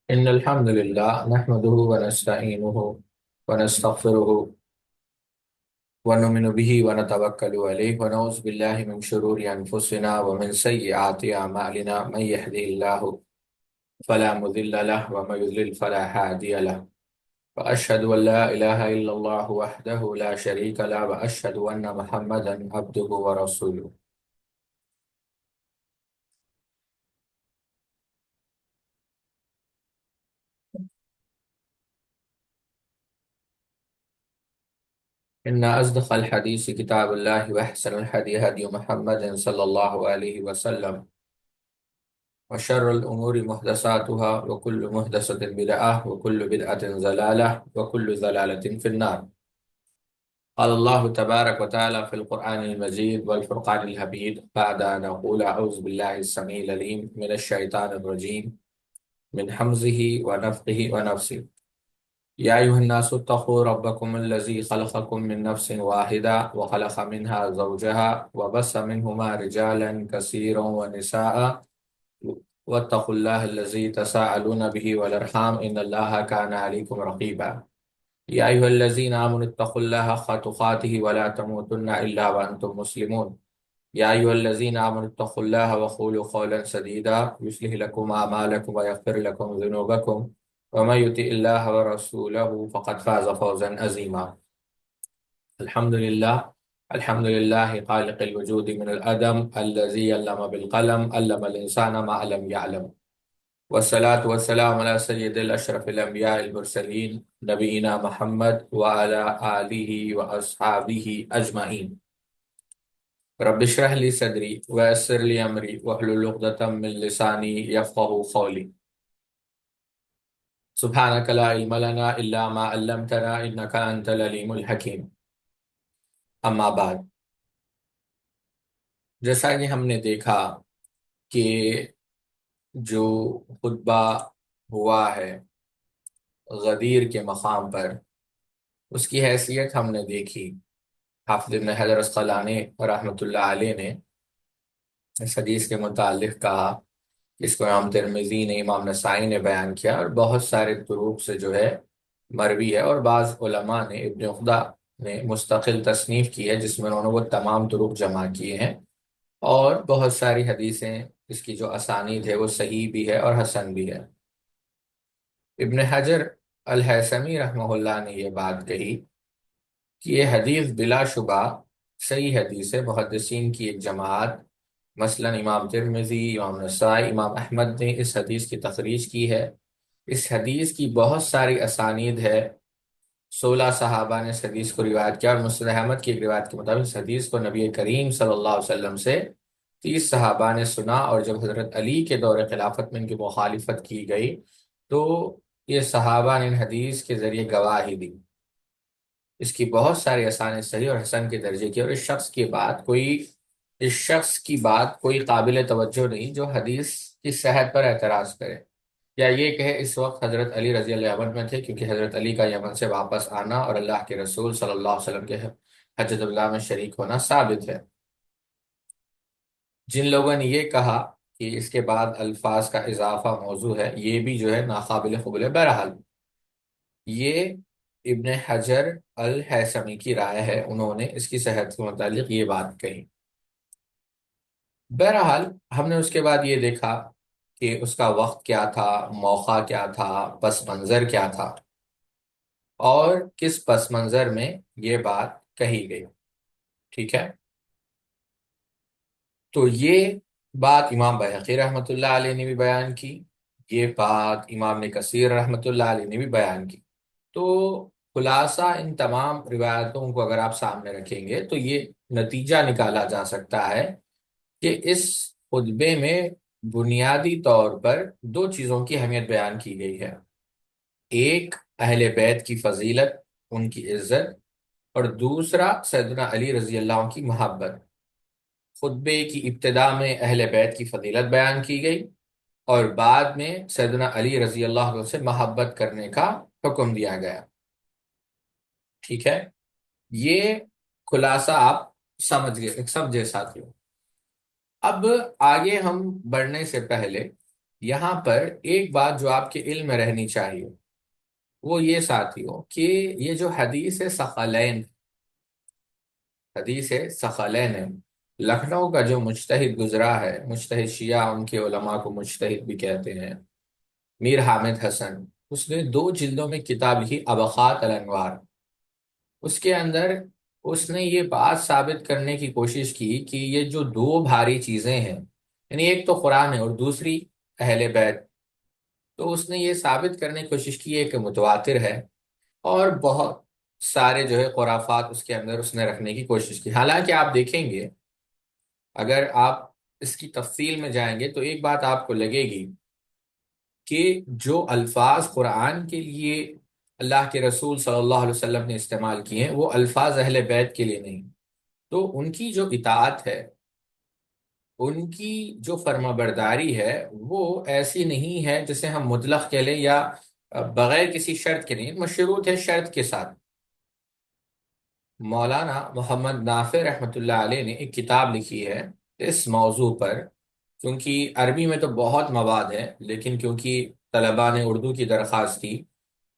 إن الحمد لله نحمده ونستعينه ونستغفره ونؤمن به ونتوكل عليه ونعوذ بالله من شرور أنفسنا ومن سيئات أعمالنا من يهده الله فلا مضل له ومن يضلل فلا هادي له وأشهد أن لا إله إلا الله وحده لا شريك له وأشهد أن محمدا عبده ورسوله. إن أصدق الحديث كتاب الله وأحسن الهدي هدي محمد صلى الله عليه وسلم وشر الأمور محدثاتها وكل محدثة بدعة وكل بدعة ضلالة وكل ضلالة في النار. قال الله تبارك وتعالى في القرآن المجيد والفرقان الحميد بعد أن أقول أعوذ بالله السميع العليم من الشيطان الرجيم من حمزه ونفخه ونفسه. يا أيها الناس اتقوا ربكم الذي خلقكم من نفس واحدة وخلق منها زوجها وبث منهما رجالا كثيرا ونساء واتقوا الله الذي تساءلون به والأرحام إن الله كان عليكم رقيبا. يا أيها الذين آمنوا اتقوا الله حق تقاته ولا تموتن إلا وأنتم مسلمون. يا أيها الذين آمنوا اتقوا الله وقولوا قولا سديدا يصلح لكم أعمالكم ويغفر لكم ذنوبكم ومن يطع الله ورسوله فقد فاز فوزا عظيما. الحمد لله. الحمد لله خالق الوجود من العدم الذي علم بالقلم علم الإنسان ما لم يعلم والصلاة والسلام على سيد الأشرف الأنبياء المرسلين نبينا محمد وعلى آله وأصحابه أجمعين. رب اشرح لي صدري ويسر لي أمري واحلل عقدة من لساني يفقهوا قولي. سبحانك لا علم لنا إلا ما علمتنا إنك أنت العليم الحكيم. اما بعد، جیسا کہ ہم نے دیکھا کہ جو خطبہ ہوا ہے غدیر کے مقام پر، اس کی حیثیت ہم نے دیکھی. حافظ ابن حجر عسقلانی رحمۃ اللہ علیہ نے اس حدیث کے متعلق کہا، اس کو امام ترمذی نے، امام نسائی نے بیان کیا، اور بہت سارے طرق سے جو ہے مروی ہے، اور بعض علماء نے، ابن عقدہ نے مستقل تصنیف کی ہے جس میں انہوں نے وہ تمام طرق جمع کیے ہیں، اور بہت ساری حدیثیں اس کی جو اسانید ہے وہ صحیح بھی ہے اور حسن بھی ہے. ابن حجر الہیثمی رحمہ اللہ نے یہ بات کہی کہ یہ حدیث بلا شبہ صحیح حدیث ہے. محدثین کی ایک جماعت، مثلا امام ترمذی، امام نسائی، امام احمد نے اس حدیث کی تخریج کی ہے. اس حدیث کی بہت ساری اسانید ہے. 16 صحابہ نے اس حدیث کو روایت کیا، اور مسند احمد کی ایک روایت کے مطابق اس حدیث کو نبی کریم صلی اللہ علیہ وسلم سے 30 صحابہ نے سنا، اور جب حضرت علی کے دور خلافت میں ان کی مخالفت کی گئی تو یہ صحابہ نے ان حدیث کے ذریعے گواہی دی. اس کی بہت ساری اسانید صحیح اور حسن کے درجے کی، اور اس شخص کی بات کوئی قابل توجہ نہیں جو حدیث کی صحت پر اعتراض کرے، یا یہ کہے اس وقت حضرت علی رضی اللہ عنہ میں تھے، کیونکہ حضرت علی کا یمن سے واپس آنا اور اللہ کے رسول صلی اللہ علیہ وسلم کے حجۃ اللہ میں شریک ہونا ثابت ہے. جن لوگوں نے یہ کہا کہ اس کے بعد الفاظ کا اضافہ موضوع ہے، یہ بھی جو ہے ناقابل قبول ہے. بہرحال یہ ابن حجر الہیثمی کی رائے ہے، انہوں نے اس کی صحت کے متعلق یہ بات کہی. بہرحال ہم نے اس کے بعد یہ دیکھا کہ اس کا وقت کیا تھا، موقع کیا تھا، پس منظر کیا تھا، اور کس پس منظر میں یہ بات کہی گئی. ٹھیک ہے، تو یہ بات امام بحقی رحمۃ اللہ علیہ نے بھی بیان کی، یہ بات امام نے کثیر رحمۃ اللہ علیہ نے بھی بیان کی. تو خلاصہ ان تمام روایتوں کو اگر آپ سامنے رکھیں گے تو یہ نتیجہ نکالا جا سکتا ہے کہ اس خطبے میں بنیادی طور پر دو چیزوں کی اہمیت بیان کی گئی ہے. ایک اہل بیت کی فضیلت، ان کی عزت، اور دوسرا سیدنا علی رضی اللہ عنہ کی محبت. خطبے کی ابتدا میں اہل بیت کی فضیلت بیان کی گئی، اور بعد میں سیدنا علی رضی اللہ عنہ سے محبت کرنے کا حکم دیا گیا. ٹھیک ہے، یہ خلاصہ آپ سمجھے ساتھیوں. اب آگے ہم بڑھنے سے پہلے یہاں پر ایک بات جو آپ کے علم میں رہنی چاہیے وہ یہ ساتھیوں کہ یہ جو حدیث ثقلین ہے، لکھنؤ کا جو مجتہد گزرا ہے، مجتہد شیعہ ان کے علماء کو مجتہد بھی کہتے ہیں، میر حامد حسن، اس نے 2 جلدوں میں کتاب لکھی ابقات الانوار۔ اس کے اندر اس نے یہ بات ثابت کرنے کی کوشش کی کہ یہ جو 2 بھاری چیزیں ہیں، یعنی ایک تو قرآن ہے اور دوسری اہل بیت، تو اس نے یہ ثابت کرنے کی کوشش کی ہے کہ متواتر ہے، اور بہت سارے جو ہے خرافات اس کے اندر اس نے رکھنے کی کوشش کی۔ حالانکہ آپ دیکھیں گے اگر آپ اس کی تفصیل میں جائیں گے تو ایک بات آپ کو لگے گی کہ جو الفاظ قرآن کے لیے اللہ کے رسول صلی اللہ علیہ وسلم نے استعمال کیے ہیں وہ الفاظ اہل بیت کے لیے نہیں۔ تو ان کی جو اطاعت ہے، ان کی جو فرما برداری ہے، وہ ایسی نہیں ہے جسے ہم مطلق کہہ لیں یا بغیر کسی شرط کے نہیں، مشروط ہے شرط کے ساتھ۔ مولانا محمد نافع رحمۃ اللہ علیہ نے ایک کتاب لکھی ہے اس موضوع پر، کیونکہ عربی میں تو بہت مواد ہے لیکن کیونکہ طلباء نے اردو کی درخواست کی،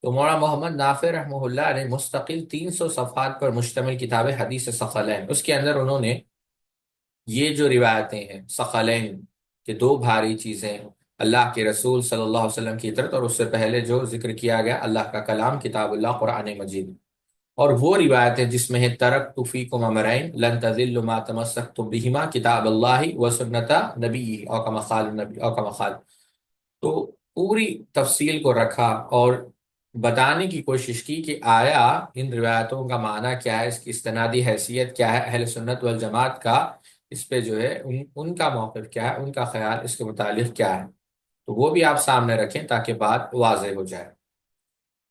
تو مولانا محمد نافع رحمہ اللہ نے مستقل 300 صفحات پر مشتمل کتاب حدیث ثقلین، اس کے اندر انہوں نے یہ جو روایتیں ہیں ثقلین کہ 2 بھاری چیزیں، اللہ کے رسول صلی اللہ علیہ وسلم کی طرف، اور اس سے پہلے جو ذکر کیا گیا اللہ کا کلام کتاب اللہ قرآن مجید، اور وہ روایتیں جس میں ہے ترکت فیکم امرین لن تضلوا ما تمسکتم بہما کتاب اللہ و سنت نبی او کما قال النبی او کما قال، تو پوری تفصیل کو رکھا اور بتانے کی کوشش کی کہ آیا ان روایتوں کا معنی کیا ہے، اس کی استنادی حیثیت کیا ہے، اہل سنت والجماعت کا اس پہ جو ہے ان کا موقف کیا ہے، ان کا خیال اس کے متعلق کیا ہے، تو وہ بھی آپ سامنے رکھیں تاکہ بات واضح ہو جائے۔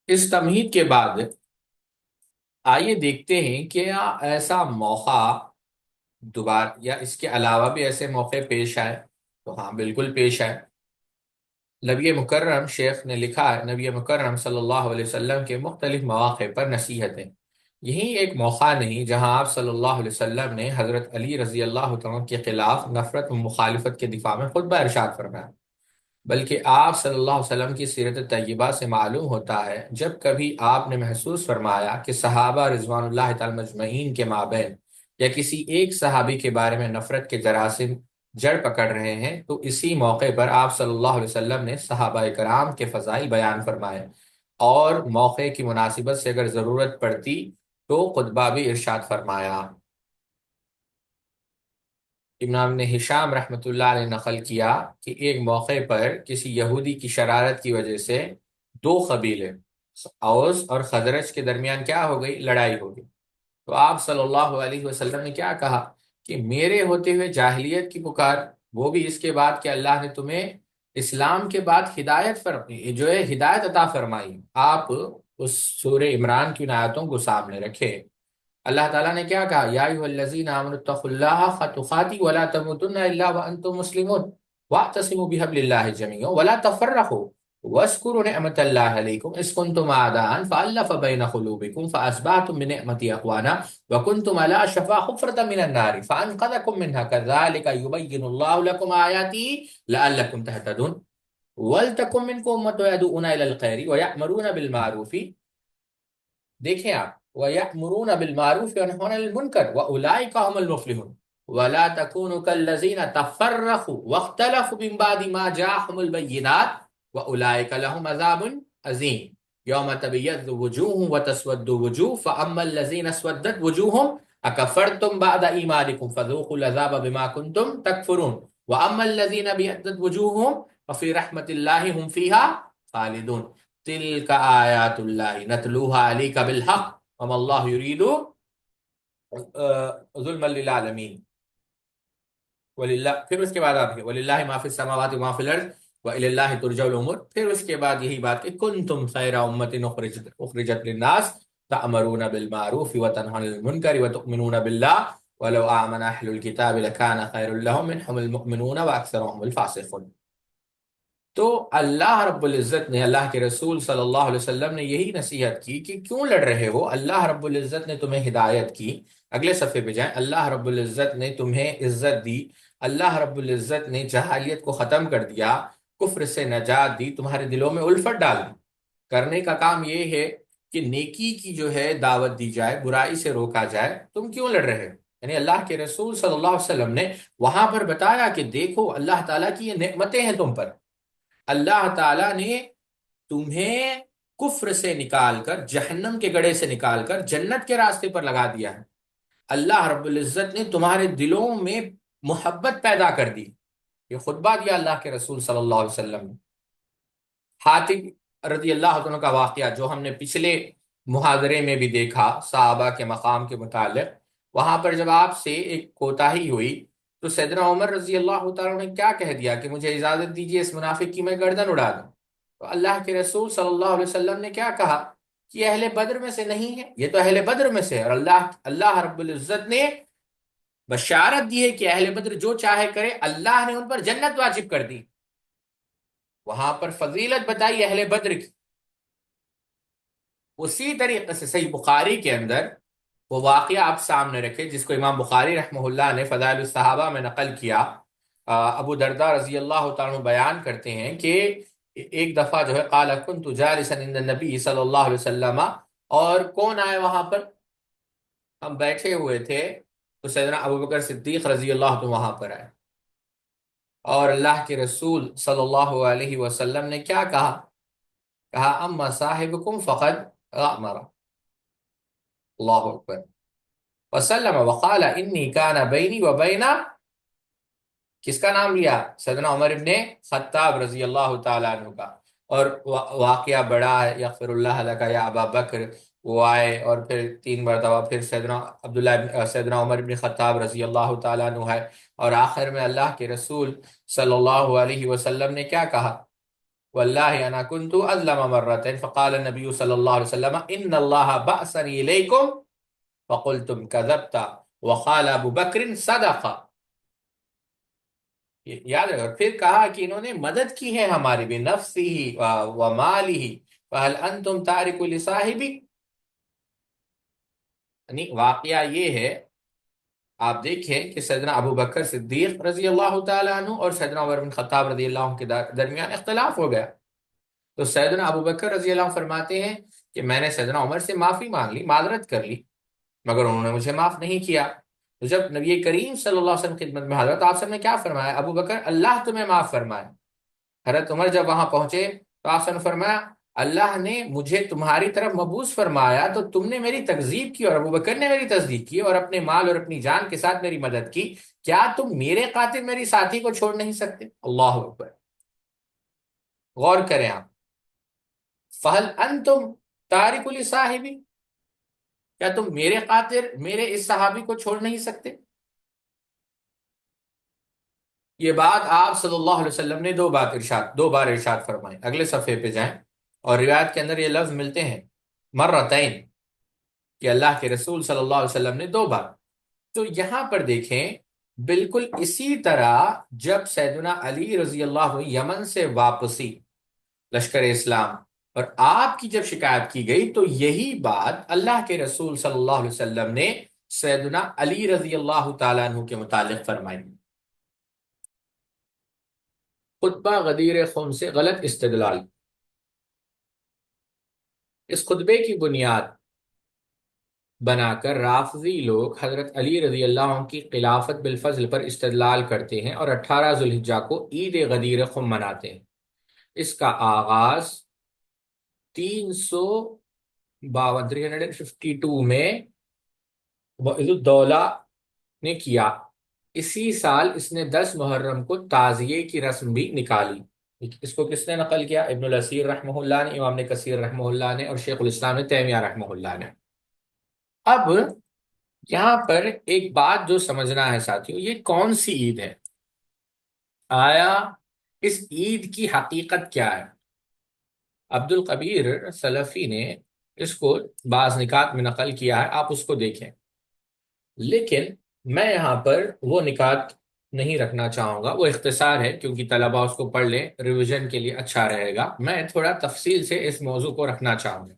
اس تمہید کے بعد آئیے دیکھتے ہیں کہ کیا ایسا موقع دوبارہ یا اس کے علاوہ بھی ایسے موقع پیش آئے، تو ہاں بالکل پیش آئے۔ نبی مکرم شیخ نے لکھا ہے نبی مکرم صلی اللہ علیہ وسلم کے مختلف مواقع پر نصیحتیں، یہی ایک موقع نہیں جہاں آپ صلی اللہ علیہ وسلم نے حضرت علی رضی اللہ تعالیٰ کے خلاف نفرت و مخالفت کے دفاع میں خطبہ ارشاد فرمایا، بلکہ آپ صلی اللہ علیہ وسلم کی سیرت طیبہ سے معلوم ہوتا ہے جب کبھی آپ نے محسوس فرمایا کہ صحابہ رضوان اللہ تعالی مجمعین کے مابین یا کسی ایک صحابی کے بارے میں نفرت کے جراثیم جڑ پکڑ رہے ہیں، تو اسی موقع پر آپ صلی اللہ علیہ وسلم نے صحابہ کرام کے فضائل بیان فرمائے، اور موقع کی مناسبت سے اگر ضرورت پڑتی تو خطبہ بھی ارشاد فرمایا۔ امام نے ہشام رحمۃ اللہ علیہ نقل کیا کہ ایک موقع پر کسی یہودی کی شرارت کی وجہ سے 2 قبیلے اوس اور خزرج کے درمیان کیا ہو گئی، لڑائی ہو گئی، تو آپ صلی اللہ علیہ وسلم نے کیا کہا کہ میرے ہوتے ہوئے جاہلیت کی پکار، وہ بھی اس کے بعد کہ اللہ نے تمہیں اسلام کے بعد ہدایت جو ہے ہدایت عطا فرمائی، آپ اس سورہ عمران کی ان آیتوں کو سامنے رکھے۔ اللہ تعالیٰ نے کیا کہا، یا ایھا الذین آمنوا اتقوا اللہ حق تقاته ولا تموتن الا وانتم مسلمون واعتصموا بحبل اللہ جميعا ولا تفرقوا واذکروا نعمت اللہ علیکم اذ کنتم اعداء فالف بین قلوبکم فاصبحتم بنعمتی اخوانا وکنتم علی شفا حفرة من النار فانقذکم منها كذلك یبین اللہ لکم آیاته لعلکم تهتدون ولتکن منکم امة يدعون الى الخیر ویأمرون بالمعروف، دیکھیں آپ، وَيَأْمُرُونَ بِالْمَعْرُوفِ وَيَنْهَوْنَ عَنِ الْمُنكَرِ وَأُولَٰئِكَ هُمُ الْمُفْلِحُونَ وَلَا تَكُونُوا كَالَّذِينَ تَفَرَّقُوا وَاخْتَلَفُوا مِن بَعْدِ مَا جَاءَهُمُ الْبَيِّنَاتُ وَأُولَٰئِكَ لَهُمْ عَذَابٌ عَظِيمٌ يَوْمَ تَبْيَضُّ وُجُوهٌ وَتَسْوَدُّ وُجُوهٌ فَأَمَّا الَّذِينَ اسْوَدَّتْ وُجُوهُهُمْ أَكَفَرْتُمْ بَعْدَ إِيمَانِكُمْ فَذُوقُوا الْعَذَابَ بِمَا كُنتُمْ تَكْفُرُونَ وَأَمَّا الَّذِينَ ابْيَضَّتْ وُجُوهُهُمْ فَفِي رَحْمَةِ اللَّهِ هُمْ فِيهَا خَالِدُونَ تِلْكَ آيَاتُ اللَّهِ نَتْلُوهَا عَلَيْكَ بِالْحَقِّ وما اللہ یرید ظلم للعالمین وللہ، پھر اس کے بعد آپ وللہ ما فی السماوات وما فی الارض والی اللہ ترجع الامور، پھر اس کے بعد یہی بات کہ کنتم خیر امۃ اخرجت للناس تأمرون بالمعروف وتنهون عن المنکر وتؤمنون باللہ ولو آمن اہل الکتاب لکان خیر لهم منهم المؤمنون واکثرهم الفاسقون۔ تو اللہ رب العزت نے، اللہ کے رسول صلی اللہ علیہ وسلم نے یہی نصیحت کی کہ کیوں لڑ رہے ہو، اللہ رب العزت نے تمہیں ہدایت کی، اگلے صفحے پہ جائیں، اللہ رب العزت نے تمہیں عزت دی، اللہ رب العزت نے جہالیت کو ختم کر دیا، کفر سے نجات دی، تمہارے دلوں میں الفت ڈال دی۔ کرنے کا کام یہ ہے کہ نیکی کی جو ہے دعوت دی جائے، برائی سے روکا جائے، تم کیوں لڑ رہے ہو؟ یعنی اللہ کے رسول صلی اللہ علیہ وسلم نے وہاں پر بتایا کہ دیکھو اللہ تعالیٰ کی یہ نعمتیں ہیں تم پر، اللہ تعالیٰ نے تمہیں کفر سے نکال کر، جہنم کے گڑھے سے نکال کر جنت کے راستے پر لگا دیا ہے۔ اللہ رب العزت نے تمہارے دلوں میں محبت پیدا کر دی۔ یہ خطبہ دیا اللہ کے رسول صلی اللہ علیہ وسلم نے۔ حاتب رضی اللہ عنہ کا واقعہ جو ہم نے پچھلے محاضرے میں بھی دیکھا صحابہ کے مقام کے متعلق، وہاں پر جب آپ سے ایک کوتاہی ہوئی تو سیدنا عمر رضی اللہ تعالیٰ نے کیا کہہ دیا کہ مجھے اجازت دیجیے اس منافق کی میں گردن اڑا دوں۔ تو اللہ کے رسول صلی اللہ علیہ وسلم نے کیا کہا کہ اہل بدر میں سے نہیں ہے، یہ تو اہل بدر میں سے ہے، اور اللہ رب العزت نے بشارت دی ہے کہ اہل بدر جو چاہے کرے، اللہ نے ان پر جنت واجب کر دی۔ وہاں پر فضیلت بتائی اہل بدر کی۔ اسی طریقے سے صحیح بخاری کے اندر وہ واقعہ آپ سامنے رکھے جس کو امام بخاری رحمہ اللہ نے فضائل الصحابہ میں نقل کیا۔ ابو درداء رضی اللہ تعالیٰ عنہ بیان کرتے ہیں کہ ایک دفعہ جو ہے قال كنت جالسا عند النبی صلی اللہ علیہ وسلم، اور کون آئے وہاں پر؟ ہم بیٹھے ہوئے تھے تو سیدنا ابو بکر صدیق رضی اللہ عنہ وہاں پر آئے، اور اللہ کے رسول صلی اللہ علیہ وسلم نے کیا کہا اما صاحبکم فقد غامر، اللہ اکبر، وسلم وقال انی کان بینی و بینا، کس کا نام لیا؟ سیدنا عمر ابن خطاب رضی اللہ تعالیٰ عنہ کا۔ اور واقعہ بڑا ہے، یغفر اللہ لک یا ابا بکر، وہ آئے اور پھر 3 مرتبہ پھر سیدنا عمر ابن خطاب رضی اللہ تعالیٰ عنہ ہے، اور آخر میں اللہ کے رسول صلی اللہ علیہ وسلم نے کیا کہا؟ واللہ انا كنت اظلم مرتين فقال النبي صلی اللہ علیہ وسلم ان اللہ بعثنی الیکم فقلتم كذبت وقال ابو بکر صدق، یاد رکھو۔ پھر کہا کہ انہوں نے مدد کی ہے ہماری بھی نفسه وماله فهل انتم تارکوا لصاحبی۔ یعنی واقعہ یہ ہے، آپ دیکھیں کہ سیدنا ابو بکر صدیق رضی اللہ تعالیٰ عنہ اور سیدنا عمر بن خطاب رضی اللہ عنہ کے درمیان اختلاف ہو گیا۔ تو سیدنا ابو بکر رضی اللہ عنہ فرماتے ہیں کہ میں نے سیدنا عمر سے معافی مانگ لی، معذرت کر لی، مگر انہوں نے مجھے معاف نہیں کیا۔ تو جب نبی کریم صلی اللہ علیہ وسلم کی خدمت میں حاضر تو آپ سب نے کیا فرمایا؟ ابو بکر اللہ تمہیں معاف فرمائے۔ حضرت عمر جب وہاں پہنچے تو آپ نے فرمایا اللہ نے مجھے تمہاری طرف مبعوث فرمایا تو تم نے میری تکذیب کی، اور ابو بکر نے میری تصدیق کی اور اپنے مال اور اپنی جان کے ساتھ میری مدد کی، کیا تم میرے قاتل میری ساتھی کو چھوڑ نہیں سکتے؟ اللہ اکبر، غور کریں آپ، فہل انتم تارکوا لصاحبی، کیا تم میرے قاتل میرے اس صحابی کو چھوڑ نہیں سکتے؟ یہ بات آپ صلی اللہ علیہ وسلم نے 2 بار ارشاد فرمائی۔ اگلے صفحے پہ جائیں اور روایت کے اندر یہ لفظ ملتے ہیں مرتین، کہ اللہ کے رسول صلی اللہ علیہ وسلم نے 2 بار۔ تو یہاں پر دیکھیں بالکل اسی طرح جب سیدنا علی رضی اللہ عنہ یمن سے واپسی لشکر اسلام، اور آپ کی جب شکایت کی گئی تو یہی بات اللہ کے رسول صلی اللہ علیہ وسلم نے سیدنا علی رضی اللہ تعالیٰ عنہ کے متعلق فرمائی۔ خطبہ غدیر خم سے غلط استدلال۔ اس خطبے کی بنیاد بنا کر رافضی لوگ حضرت علی رضی اللہ عنہ کی خلافت بالفضل پر استدلال کرتے ہیں اور 18 ذوالحجہ کو عید غدیر خم مناتے ہیں۔ اس کا آغاز 352 میں وحید الدولہ نے کیا۔ اسی سال اس نے 10 محرم کو تعزیے کی رسم بھی نکالی۔ اس کو کس نے نقل کیا؟ ابن الاسیر رحمہ اللہ نے، امام نے کثیر رحمہ اللہ نے، اور شیخ الاسلام نے تیمیہ رحمہ اللہ نے۔ اب یہاں پر ایک بات جو سمجھنا ہے ساتھیوں، یہ کون سی عید ہے؟ آیا اس عید کی حقیقت کیا ہے؟ عبد القبیر سلفی نے اس کو بعض نکات میں نقل کیا ہے، آپ اس کو دیکھیں، لیکن میں یہاں پر وہ نکات نہیں رکھنا چاہوں گا، وہ اختصار ہے کیونکہ طلبہ اس کو پڑھ لیں، ریویژن کے لیے اچھا رہے گا۔ میں تھوڑا تفصیل سے اس موضوع کو رکھنا چاہوں گا۔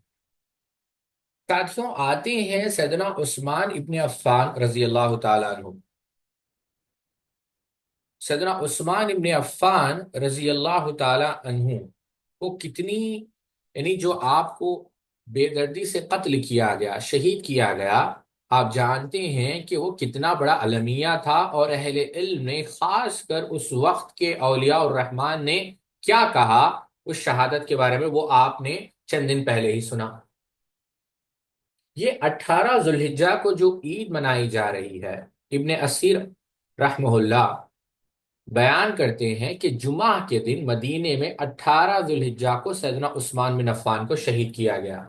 ساتھیوں آتے ہیں سیدنا عثمان ابن عفان رضی اللہ تعالیٰ عنہ۔ سیدنا عثمان ابن عفان رضی اللہ تعالی عنہ کو کتنی، یعنی جو آپ کو بے دردی سے قتل کیا گیا، شہید کیا گیا، آپ جانتے ہیں کہ وہ کتنا بڑا المیہ تھا، اور اہل علم نے خاص کر اس وقت کے اولیاء الرحمن نے کیا کہا اس شہادت کے بارے میں، وہ آپ نے چند دن پہلے ہی سنا۔ یہ 18 ذوالحجہ کو جو عید منائی جا رہی ہے، ابن اسیر رحمہ اللہ بیان کرتے ہیں کہ جمعہ کے دن مدینے میں 18 ذوالحجہ کو سیدنا عثمان بن عفان کو شہید کیا گیا۔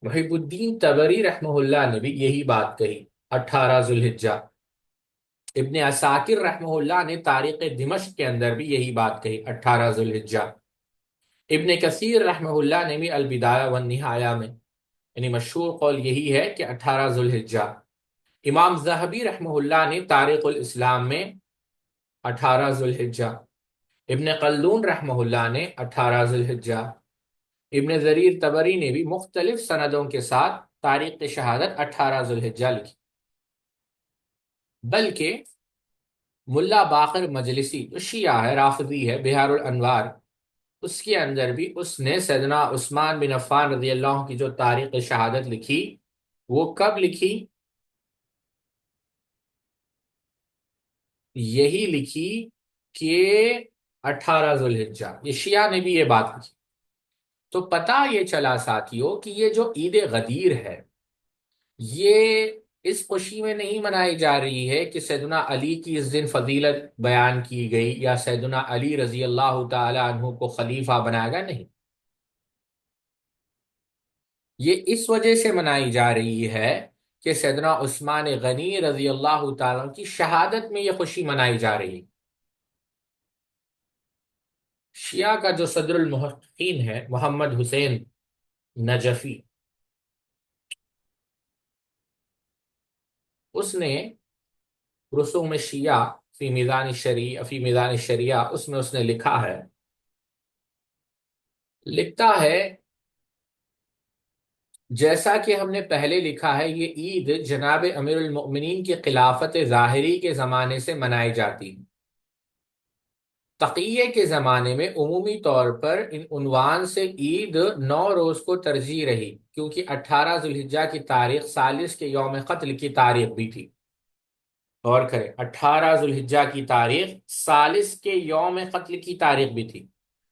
محب الدین تبری رحمہ اللہ نے بھی یہی بات کہی، 18 ذوالحجہ۔ ابن عساکر رحمہ اللہ نے تاریخ دمشق کے اندر بھی یہی بات کہی، 18 ذوالحجہ۔ ابن کثیر رحمہ اللہ نے بھی البدایہ والنہایہ میں، یعنی مشہور قول یہی ہے کہ 18 ذوالحجہ۔ امام ذہبی رحمہ اللہ نے تاریخ الاسلام میں 18 ذوالحجہ، ابن قلدون رحمہ اللہ نے 18 ذوالحجہ، ابن جریر طبری نے بھی مختلف سندوں کے ساتھ تاریخ شہادت 18 ذوالحجہ لکھی۔ بلکہ ملا باقر مجلسی جو شیعہ ہے، رافضی ہے، بہار الانوار، اس کے اندر بھی اس نے سیدنا عثمان بن عفان رضی اللہ عنہ کی جو تاریخ شہادت لکھی، وہ کب لکھی؟ یہی لکھی کہ 18 ذوالحجہ، یہ شیعہ نے بھی یہ بات لکھی۔ تو پتہ یہ چلا ساتھیوں کہ یہ جو عید غدیر ہے، یہ اس خوشی میں نہیں منائی جا رہی ہے کہ سیدنا علی کی اس دن فضیلت بیان کی گئی یا سیدنا علی رضی اللہ تعالی عنہ کو خلیفہ بنایا گیا، نہیں۔ یہ اس وجہ سے منائی جا رہی ہے کہ سیدنا عثمان غنی رضی اللہ تعالیٰ عنہ کی شہادت میں یہ خوشی منائی جا رہی ہے۔ شیعہ کا جو صدر المحققین ہے محمد حسین نجفی، اس نے رسوم شیعہ فی میزان الشریعہ اس نے لکھا ہے، لکھتا ہے جیسا کہ ہم نے پہلے لکھا ہے، یہ عید جناب امیر المؤمنین کی خلافت ظاہری کے زمانے سے منائی جاتی ہے۔ تقیہ کے زمانے میں عمومی طور پر ان عنوان سے عید 9 روز کو ترجیح رہی، کیونکہ 18 ذوالحجہ کی تاریخ ثالث کے یوم قتل کی تاریخ بھی تھی۔ غور کریں، 18 ذوالحجہ کی تاریخ ثالث کے یوم قتل کی تاریخ بھی تھی،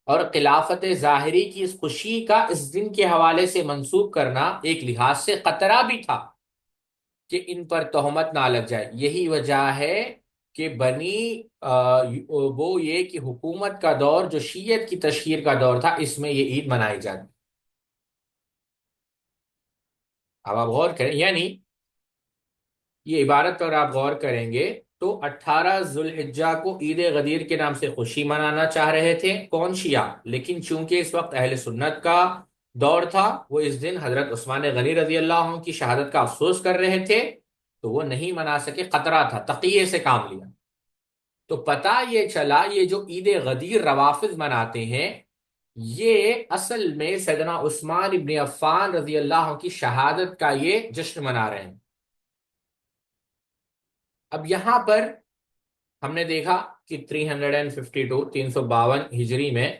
اور خلافت ظاہری کی اس خوشی کا اس دن کے حوالے سے منسوب کرنا ایک لحاظ سے خطرہ بھی تھا کہ ان پر تہمت نہ لگ جائے۔ یہی وجہ ہے کہ وہ یہ کہ حکومت کا دور جو شیعت کی تشہیر کا دور تھا، اس میں یہ عید منائی جاتی۔ اب آپ غور کریں، یعنی یہ عبارت پر آپ غور کریں گے تو 18 ذوالحجہ کو عید غدیر کے نام سے خوشی منانا چاہ رہے تھے کون؟ شیعہ۔ لیکن چونکہ اس وقت اہل سنت کا دور تھا، وہ اس دن حضرت عثمان غنی رضی اللہ عنہ کی شہادت کا افسوس کر رہے تھے، تو وہ نہیں منا سکے، خطرہ تھا، تقیہ سے کام لیا۔ تو پتہ یہ چلا یہ جو عید غدیر روافض مناتے ہیں، یہ اصل میں سیدنا عثمان ابن عفان رضی اللہ عنہ کی شہادت کا یہ جشن منا رہے ہیں۔ اب یہاں پر ہم نے دیکھا کہ 352 ہجری میں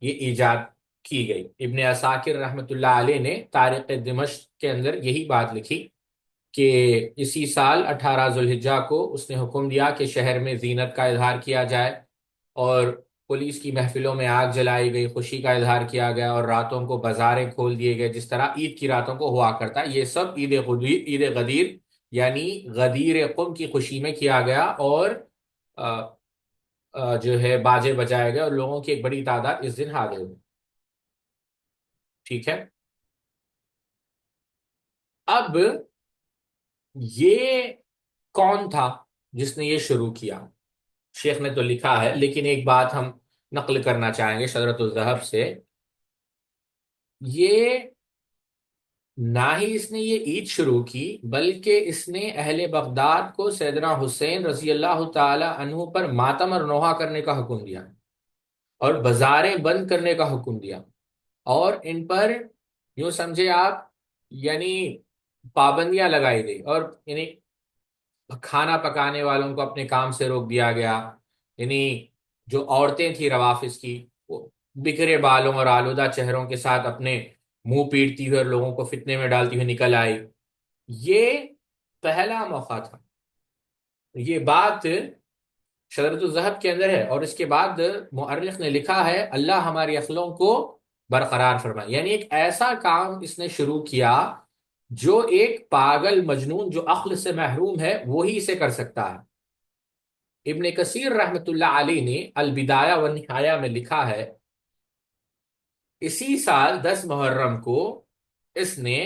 یہ ایجاد کی گئی۔ ابن عساکر رحمۃ اللہ علیہ نے تاریخ دمشق کے اندر یہی بات لکھی کہ اسی سال 18 ذوالحجہ کو اس نے حکم دیا کہ شہر میں زینت کا اظہار کیا جائے، اور پولیس کی محفلوں میں آگ جلائی گئی، خوشی کا اظہار کیا گیا، اور راتوں کو بازاریں کھول دیے گئے جس طرح عید کی راتوں کو ہوا کرتا ہے۔ یہ سب عید غدیر یعنی غدیر قم کی خوشی میں کیا گیا، اور جو ہے باجے بجائے گئے، اور لوگوں کی ایک بڑی تعداد اس دن حاضر ہوئی۔ ٹھیک ہے، اب یہ کون تھا جس نے یہ شروع کیا؟ شیخ نے تو لکھا ہے، لیکن ایک بات ہم نقل کرنا چاہیں گے شجرۃ الذہب سے۔ یہ نہ ہی اس نے یہ عید شروع کی، بلکہ اس نے اہل بغداد کو سیدنا حسین رضی اللہ تعالی عنہ پر ماتم اور نوحہ کرنے کا حکم دیا، اور بازاریں بند کرنے کا حکم دیا، اور ان پر یوں سمجھے آپ، یعنی پابندیاں لگائی گئی، اور یعنی کھانا پکانے والوں کو اپنے کام سے روک دیا گیا، یعنی جو عورتیں تھیں روافظ کی، وہ بکھرے بالوں اور آلودہ چہروں کے ساتھ اپنے منہ پیٹتی ہوئی اور لوگوں کو فتنے میں ڈالتی ہوئی نکل آئی۔ یہ پہلا موقع تھا۔ یہ بات شجرۃ الذہب کے اندر ہے، اور اس کے بعد مؤرخ نے لکھا ہے اللہ ہماری عقلوں کو برقرار فرمائے، یعنی ایک ایسا کام اس نے شروع کیا جو ایک پاگل مجنون جو عقل سے محروم ہے وہی اسے کر سکتا ہے۔ ابن کثیر رحمۃ اللہ علیہ نے البدایہ والنہایہ میں لکھا ہے، اسی سال 10 محرم کو اس نے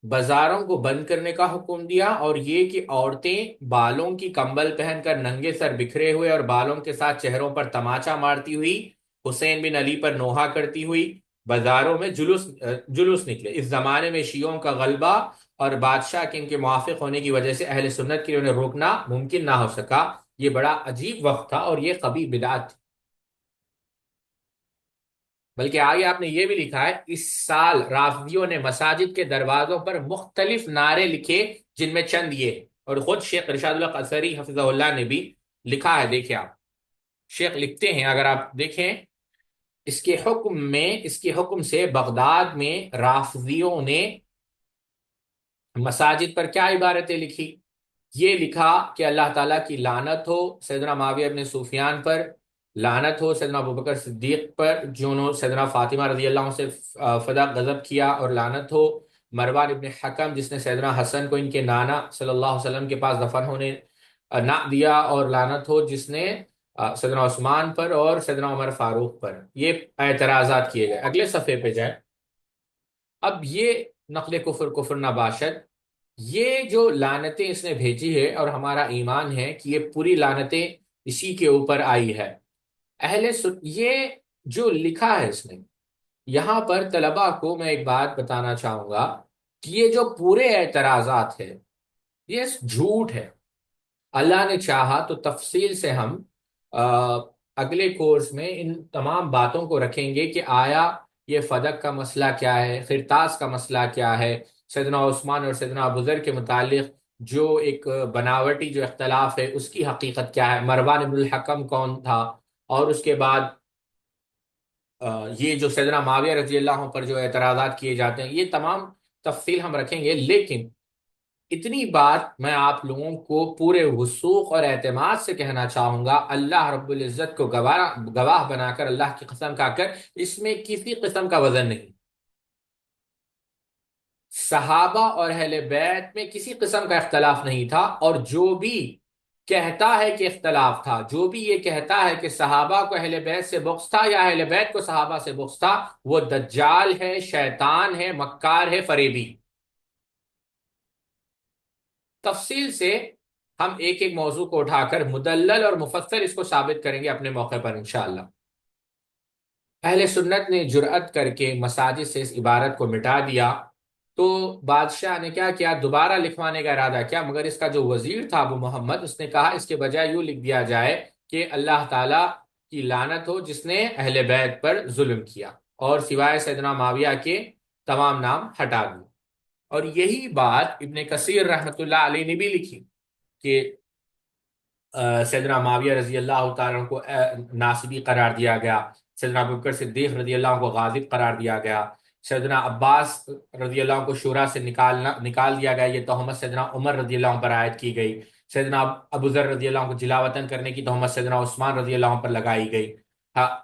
بازاروں کو بند کرنے کا حکم دیا، اور یہ کہ عورتیں بالوں کی کمبل پہن کر ننگے سر بکھرے ہوئے اور بالوں کے ساتھ چہروں پر تماچا مارتی ہوئی، حسین بن علی پر نوحہ کرتی ہوئی بازاروں میں جلوس نکلے۔ اس زمانے میں شیعوں کا غلبہ اور بادشاہ کے ان کے موافق ہونے کی وجہ سے اہل سنت کے لیے انہیں روکنا ممکن نہ ہو سکا۔ یہ بڑا عجیب وقت تھا اور یہ قبیح بدعت تھی۔ بلکہ آگے آپ نے یہ بھی لکھا ہے، اس سال رافضیوں نے مساجد کے دروازوں پر مختلف نعرے لکھے، جن میں چند یہ، اور خود شیخ ارشاد اللہ قصری حفظہ اللہ نے بھی لکھا ہے۔ دیکھیں آپ، شیخ لکھتے ہیں، اگر آپ دیکھیں اس کے حکم سے بغداد میں رافضیوں نے مساجد پر کیا عبارتیں لکھی؟ یہ لکھا کہ اللہ تعالیٰ کی لعنت ہو سیدنا معاویہ ابن سفیان پر، لعنت ہو سیدنا ابوبکر صدیق پر جنہوں نے سیدنا فاطمہ رضی اللہ عنہ سے فدا غضب کیا، اور لعنت ہو مروان ابن حکم جس نے سیدنا حسن کو ان کے نانا صلی اللہ علیہ وسلم کے پاس دفن ہونے نہ دیا، اور لعنت ہو جس نے سیدنا عثمان پر اور سیدنا عمر فاروق پر۔ یہ اعتراضات کیے گئے۔ اگلے صفحے پہ جائیں۔ اب یہ نقل کفر کفر نباشد، یہ جو لعنتیں اس نے بھیجی ہے، اور ہمارا ایمان ہے کہ یہ پوری لعنتیں اسی کے اوپر آئی ہے۔ یہ جو لکھا ہے اس نے، یہاں پر طلباء کو میں ایک بات بتانا چاہوں گا کہ یہ جو پورے اعتراضات ہے یہ جھوٹ ہے۔ اللہ نے چاہا تو تفصیل سے ہم اگلے کورس میں ان تمام باتوں کو رکھیں گے کہ آیا یہ فدق کا مسئلہ کیا ہے، خرطاس کا مسئلہ کیا ہے، سیدنا عثمان اور سیدنا ابوذر کے متعلق جو ایک بناوٹی جو اختلاف ہے اس کی حقیقت کیا ہے، مروان ابن الحکم کون تھا، اور اس کے بعد یہ جو سیدنا معاویہ رضی اللہ عنہ پر جو اعتراضات کیے جاتے ہیں، یہ تمام تفصیل ہم رکھیں گے۔ لیکن اتنی بات میں آپ لوگوں کو پورے وثوق اور اعتماد سے کہنا چاہوں گا، اللہ رب العزت کو گواہ بنا کر، اللہ کی قسم کھا کر، اس میں کسی قسم کا وزن نہیں۔ صحابہ اور اہل بیت میں کسی قسم کا اختلاف نہیں تھا، اور جو بھی کہتا ہے کہ اختلاف تھا، جو بھی یہ کہتا ہے کہ صحابہ کو اہل بیت سے بغض تھا یا اہل بیت کو صحابہ سے بغض تھا، وہ دجال ہے، شیطان ہے، مکار ہے، فریبی۔ تفصیل سے ہم ایک ایک موضوع کو اٹھا کر مدلل اور مفصل اس کو ثابت کریں گے اپنے موقع پر انشاءاللہ۔ اہل سنت نے جرأت کر کے مساجد سے اس عبارت کو مٹا دیا، تو بادشاہ نے کیا کیا، دوبارہ لکھوانے کا ارادہ کیا، مگر اس کا جو وزیر تھا ابو محمد، اس نے کہا اس کے بجائے یوں لکھ دیا جائے کہ اللہ تعالیٰ کی لعنت ہو جس نے اہل بیت پر ظلم کیا، اور سوائے سیدنا معاویہ کے تمام نام ہٹا دیے۔ اور یہی بات ابن کثیر رحمۃ اللہ علیہ نے بھی لکھی کہ سیدنا معاویہ رضی اللہ تعالیٰ کو ناصبی قرار دیا گیا، سیدنا ابوبکر صدیق رضی اللہ عنہ کو غاضب قرار دیا گیا، سیدنا عباس رضی اللہ عنہ کو شورا سے نکال دیا گیا، یہ تہمت سیدنا عمر رضی اللہ عنہ پر عائد کی گئی، سیدنا ابوذر رضی اللہ عنہ کو جلا وطن کرنے کی تہمت سیدنا عثمان رضی اللہ عنہ پر لگائی گئی،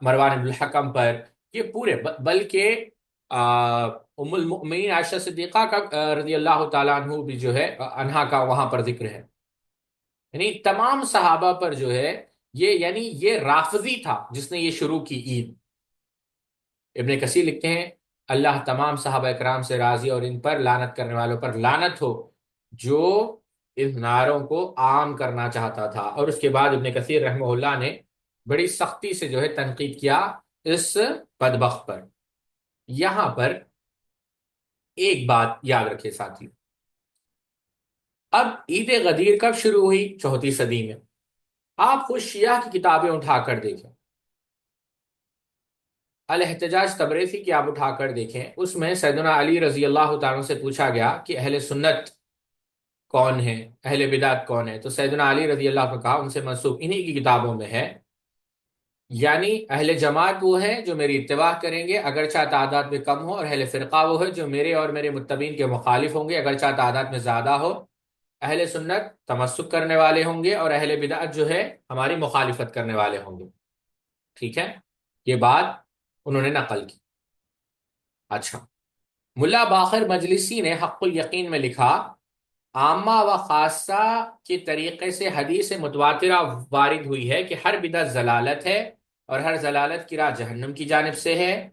مروان بن الحکم پر، یہ پورے بلکہ ام المؤمنین عائشہ صدیقہ کا رضی اللہ تعالیٰ عنہ بھی جو ہے عنہا کا وہاں پر ذکر ہے، یعنی تمام صحابہ پر جو ہے یہ، یعنی یہ رافضی تھا جس نے یہ شروع کی عید۔ ابن کثیر لکھتے ہیں اللہ تمام صحابہ کرام سے راضی، اور ان پر لعنت کرنے والوں پر لعنت ہو جو اس نعروں کو عام کرنا چاہتا تھا۔ اور اس کے بعد ابن کثیر رحمہ اللہ نے بڑی سختی سے جو ہے تنقید کیا اس بدبخت پر۔ یہاں پر ایک بات یاد رکھے ساتھی، اب عید غدیر کب شروع ہوئی؟ 4 صدی میں۔ آپ خود شیعہ کی کتابیں اٹھا کر دیکھیں، الاحتجاج تبریزی کی آپ اٹھا کر دیکھیں، اس میں سیدنا علی رضی اللہ تعالیٰ سے پوچھا گیا کہ اہل سنت کون ہیں، اہل بدعت کون ہیں، تو سیدنا علی رضی اللہ عنہ کہا ان سے منسوب انہی کی کتابوں میں ہے، یعنی اہل جماعت وہ ہیں جو میری اتباع کریں گے اگرچہ تعداد میں کم ہو، اور اہل فرقہ وہ ہے جو میرے اور میرے متبین کے مخالف ہوں گے اگرچہ تعداد میں زیادہ ہو، اہل سنت تمسک کرنے والے ہوں گے، اور اہل بدعت جو ہے ہماری مخالفت کرنے والے ہوں گے۔ ٹھیک ہے، یہ بات انہوں نے نقل کی۔ اچھا، ملا باقر مجلسی نے حق الیقین میں لکھا، عامہ و خاصہ کے طریقے سے حدیث متواترہ وارد ہوئی ہے کہ ہر بدعت ضلالت ہے، اور ہر ضلالت کی راہ جہنم کی جانب سے ہے۔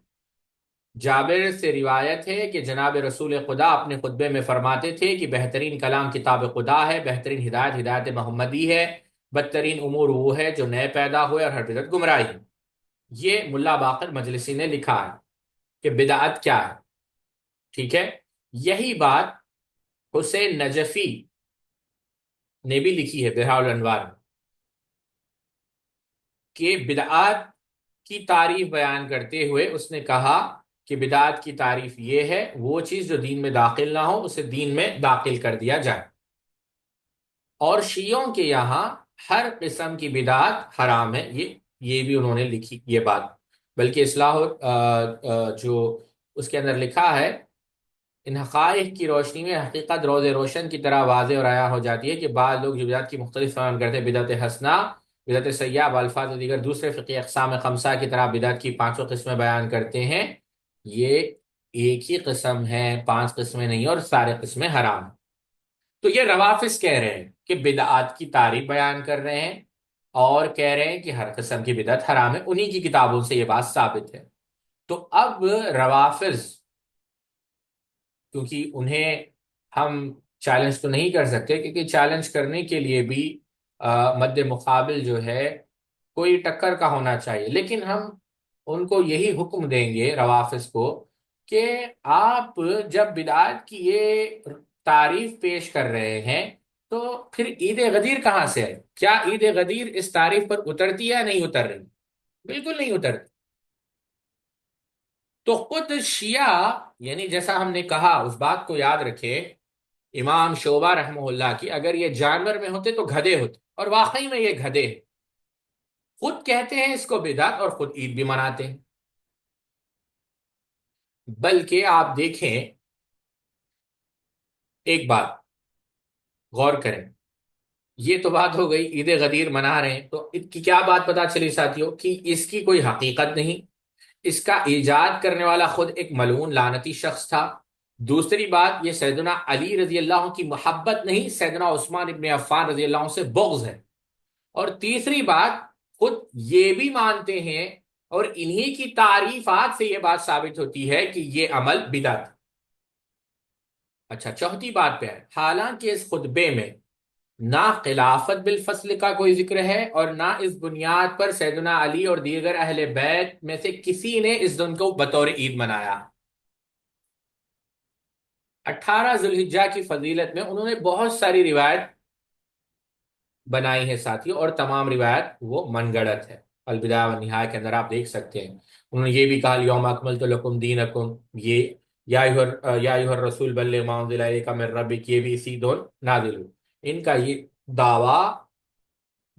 جابر سے روایت ہے کہ جناب رسول خدا اپنے خطبے میں فرماتے تھے کہ بہترین کلام کتاب خدا ہے، بہترین ہدایت ہدایت محمدی ہے، بدترین امور وہ ہے جو نئے پیدا ہوئے، اور ہر بدعت گمراہی ہے۔ یہ ملا باقر مجلسی نے لکھا ہے کہ بدعت کیا ہے۔ ٹھیک ہے، یہی بات حسین نجفی نے بھی لکھی ہے بحار الانوار میں، کہ بدعات کی تعریف بیان کرتے ہوئے اس نے کہا کہ بدعات کی تعریف یہ ہے، وہ چیز جو دین میں داخل نہ ہو اسے دین میں داخل کر دیا جائے، اور شیعوں کے یہاں ہر قسم کی بدعات حرام ہے، یہ بھی انہوں نے لکھی یہ بات۔ بلکہ جو اس کے اندر لکھا ہے، ان حقائق کی روشنی میں حقیقت روز روشن کی طرح واضح اور عیاں ہو جاتی ہے کہ بعض لوگ جو بدعت کی مختلف بیان کرتے ہیں، بدعت حسنہ، بدعت سیئہ، بالفاظ و دیگر دوسرے فقہی اقسام خمسہ کی طرح بدعت کی پانچوں قسمیں بیان کرتے ہیں، یہ ایک ہی قسم ہے، پانچ قسمیں نہیں، اور سارے قسمیں حرام ہیں۔ تو یہ روافظ کہہ رہے ہیں کہ بدعات کی تعریف بیان کر رہے ہیں، اور کہہ رہے ہیں کہ ہر قسم کی بدعت حرام ہے، انہی کی کتابوں سے یہ بات ثابت ہے۔ تو اب روافظ، کیونکہ انہیں ہم چیلنج تو نہیں کر سکتے، کیونکہ چیلنج کرنے کے لیے بھی مد مقابل جو ہے کوئی ٹکر کا ہونا چاہیے، لیکن ہم ان کو یہی حکم دیں گے روافظ کو کہ آپ جب بدعات کی یہ تعریف پیش کر رہے ہیں تو پھر عید غدیر کہاں سے ہے؟ کیا عید غدیر اس تعریف پر اترتی ہے یا نہیں اتر رہی؟ بالکل نہیں اترتی۔ تو خود شیعہ، یعنی جیسا ہم نے کہا اس بات کو یاد رکھے، امام شعبہ رحمہ اللہ کی، اگر یہ جانور میں ہوتے تو گدھے ہوتے، اور واقعی میں یہ گدھے ہیں، خود کہتے ہیں اس کو بدعت اور خود عید بھی مناتے ہیں۔ بلکہ آپ دیکھیں ایک بات، غور کریں، یہ تو بات ہو گئی عید غدیر منا رہے ہیں، تو اس کی کیا بات پتا چلی ساتھیوں کہ اس کی کوئی حقیقت نہیں، اس کا ایجاد کرنے والا خود ایک ملعون لعنتی شخص تھا۔ دوسری بات، یہ سیدنا علی رضی اللہ عنہ کی محبت نہیں، سیدنا عثمان ابن عفان رضی اللہ عنہ سے بغض ہے۔ اور تیسری بات، خود یہ بھی مانتے ہیں، اور انہی کی تعریفات سے یہ بات ثابت ہوتی ہے کہ یہ عمل بدعت۔ اچھا، چوتھی بات پہ ہے، حالانکہ اس خطبے میں نہ خلافت بالفصل کا کوئی ذکر ہے، اور نہ اس بنیاد پر سیدنا علی اور دیگر اہل بیت میں سے کسی نے اس دن کو بطور عید منایا۔ 18 ذوالحجہ کی فضیلت میں انہوں نے بہت ساری روایت بنائی ہے ساتھیوں، اور تمام روایت وہ من گڑت ہے۔ البدایہ والنہایہ کے اندر آپ دیکھ سکتے ہیں، انہوں نے یہ بھی کہا یوم اکملت لکم دینکم، یہ یا ایھا الرسول بلغ ما انزل الیک من ربک، یہ بھی اسی دور نازل ہوئی۔ ان کا یہ دعویٰ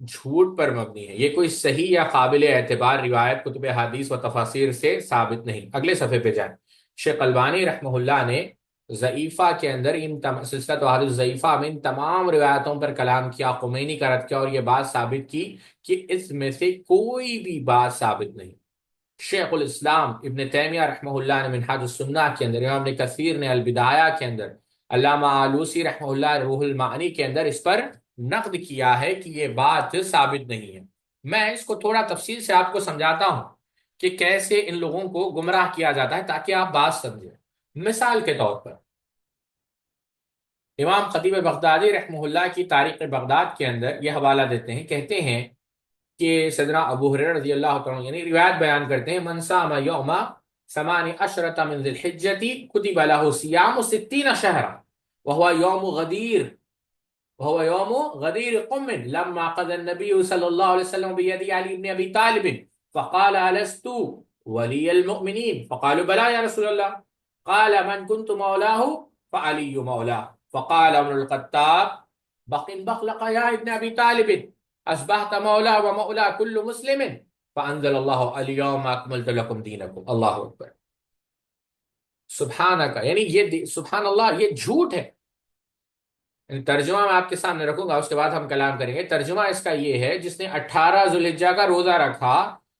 جھوٹ پر مبنی ہے، یہ کوئی صحیح یا قابل اعتبار روایت کتب حدیث و تفاسیر سے ثابت نہیں۔ اگلے صفحے پہ جائیں، شیخ البانی رحمہ اللہ نے ضعیفہ کے اندر سلسلۃ احادیث ضعیفہ میں ان تمام روایتوں پر کلام کیا، خمینی کا رد کیا، اور یہ بات ثابت کی کہ اس میں سے کوئی بھی بات ثابت نہیں۔ شیخ الاسلام ابن تیمیہ رحمہ اللہ نے منہاج السنہ کے اندر، امام ابن کثیر نے البدایہ کے اندر، علامہ آلوسی رحمہ اللہ روح المعانی کے اندر اس پر نقد کیا ہے کہ یہ بات ثابت نہیں ہے۔ میں اس کو تھوڑا تفصیل سے آپ کو سمجھاتا ہوں کہ کیسے ان لوگوں کو گمراہ کیا جاتا ہے، تاکہ آپ بات سمجھیں۔ مثال کے طور پر امام خطیب بغدادی رحمہ اللہ کی تاریخ بغداد کے اندر یہ حوالہ دیتے ہیں، کہتے ہیں کہ سیدنا ابو ہریرہ رضی اللہ تعالیٰ عنہ، یعنی روایت بیان کرتے ہیں، من صام یوم ثمان عشرۃ من ذی الحجۃ کتب له صیام 60 شہرا وهو یوم غدیر، وهو يوم غدير قم لما قضى النبي صلى الله عليه وسلم بيد علي بن ابي طالب فقال ألست ولي المؤمنين؟ فقالوا بلى يا رسول الله، قال من كنت مولاه فعلي مولاه، فقال عمر الخطاب بقن بخلق یا ابن ابی طالب اصبحت مولا و مولا کل مسلم فانزل اللہ الیوم اکملت لکم دینکم. اللہ اکبر. سبحانک، یعنی یہ سبحان اللہ یہ جھوٹ ہے. ترجمہ میں آپ کے سامنے رکھوں گا، اس کے بعد ہم کلام کریں گے. ترجمہ اس کا یہ ہے، جس نے 18 ذوالحجہ کا روزہ رکھا،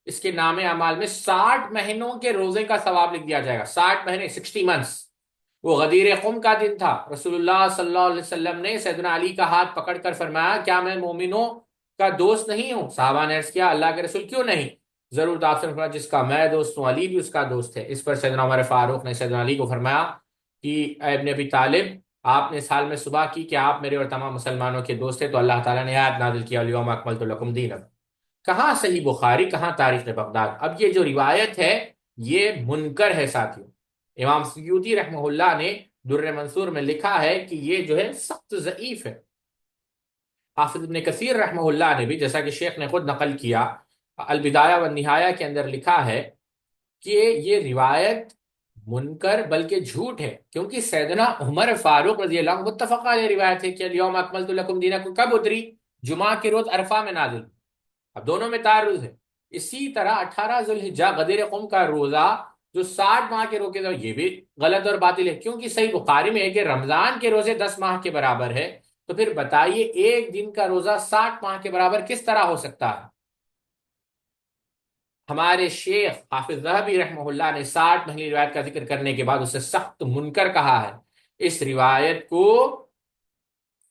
اس کے نام اعمال میں 60 مہینوں کے روزے کا ثواب لکھ دیا جائے گا. 60 مہینے، 60 منتھس. وہ غدیر قم کا دن تھا. رسول اللہ صلی اللہ علیہ وسلم نے سیدنا علی کا ہاتھ پکڑ کر فرمایا کیا میں مومنوں کا دوست نہیں ہوں؟ صحابہ نے عرض کیا اللہ کے رسول کیوں نہیں؟ ضرور. آپ سے فرمایا جس کا میں دوست ہوں علی بھی اس کا دوست ہے. اس پر سیدنا عمر فاروق نے سیدنا علی کو فرمایا کہ اے ابن ابی طالب، آپ نے اس حال میں صبح کی کہ آپ میرے اور تمام مسلمانوں کے دوست ہیں، تو اللہ تعالیٰ نے آیت نازل کیا الیوم اکملت لکم دینکم. کہاں صحیح بخاری، کہاں تاریخ بغداد. اب یہ جو روایت ہے یہ منکر ہے ساتھیوں. امام سیوطی رحمہ اللہ نے در منصور میں لکھا ہے کہ یہ جو ہے سخت ضعیف ہے. حافظ ابن کثیر رحمہ اللہ نے بھی، جیسا کہ شیخ نے خود نقل کیا، البدایہ والنہایہ کے اندر لکھا ہے کہ یہ روایت منکر بلکہ جھوٹ ہے، کیونکہ سیدنا عمر فاروق رضی اللہ عنہ متفق علیہ روایت ہے کہ الیوم اکملت لکم دینکم کب اتری؟ جمعہ کے روز عرفہ میں نازل. اب دونوں میں تعارض ہے. اسی طرح 18 ذوالحجہ غدیر قوم کا روزہ جو 60 ماہ کے روزے، یہ بھی غلط اور باطل ہے، کیونکہ صحیح بخاری میں ہے کہ رمضان کے روزے 10 ماہ کے برابر ہے. تو پھر بتائیے ایک دن کا روزہ 60 ماہ کے برابر کس طرح ہو سکتا ہے؟ ہمارے شیخ حافظ ذہبی رحمہ اللہ نے 60 مہینے روایت کا ذکر کرنے کے بعد اسے سخت منکر کہا ہے. اس روایت کو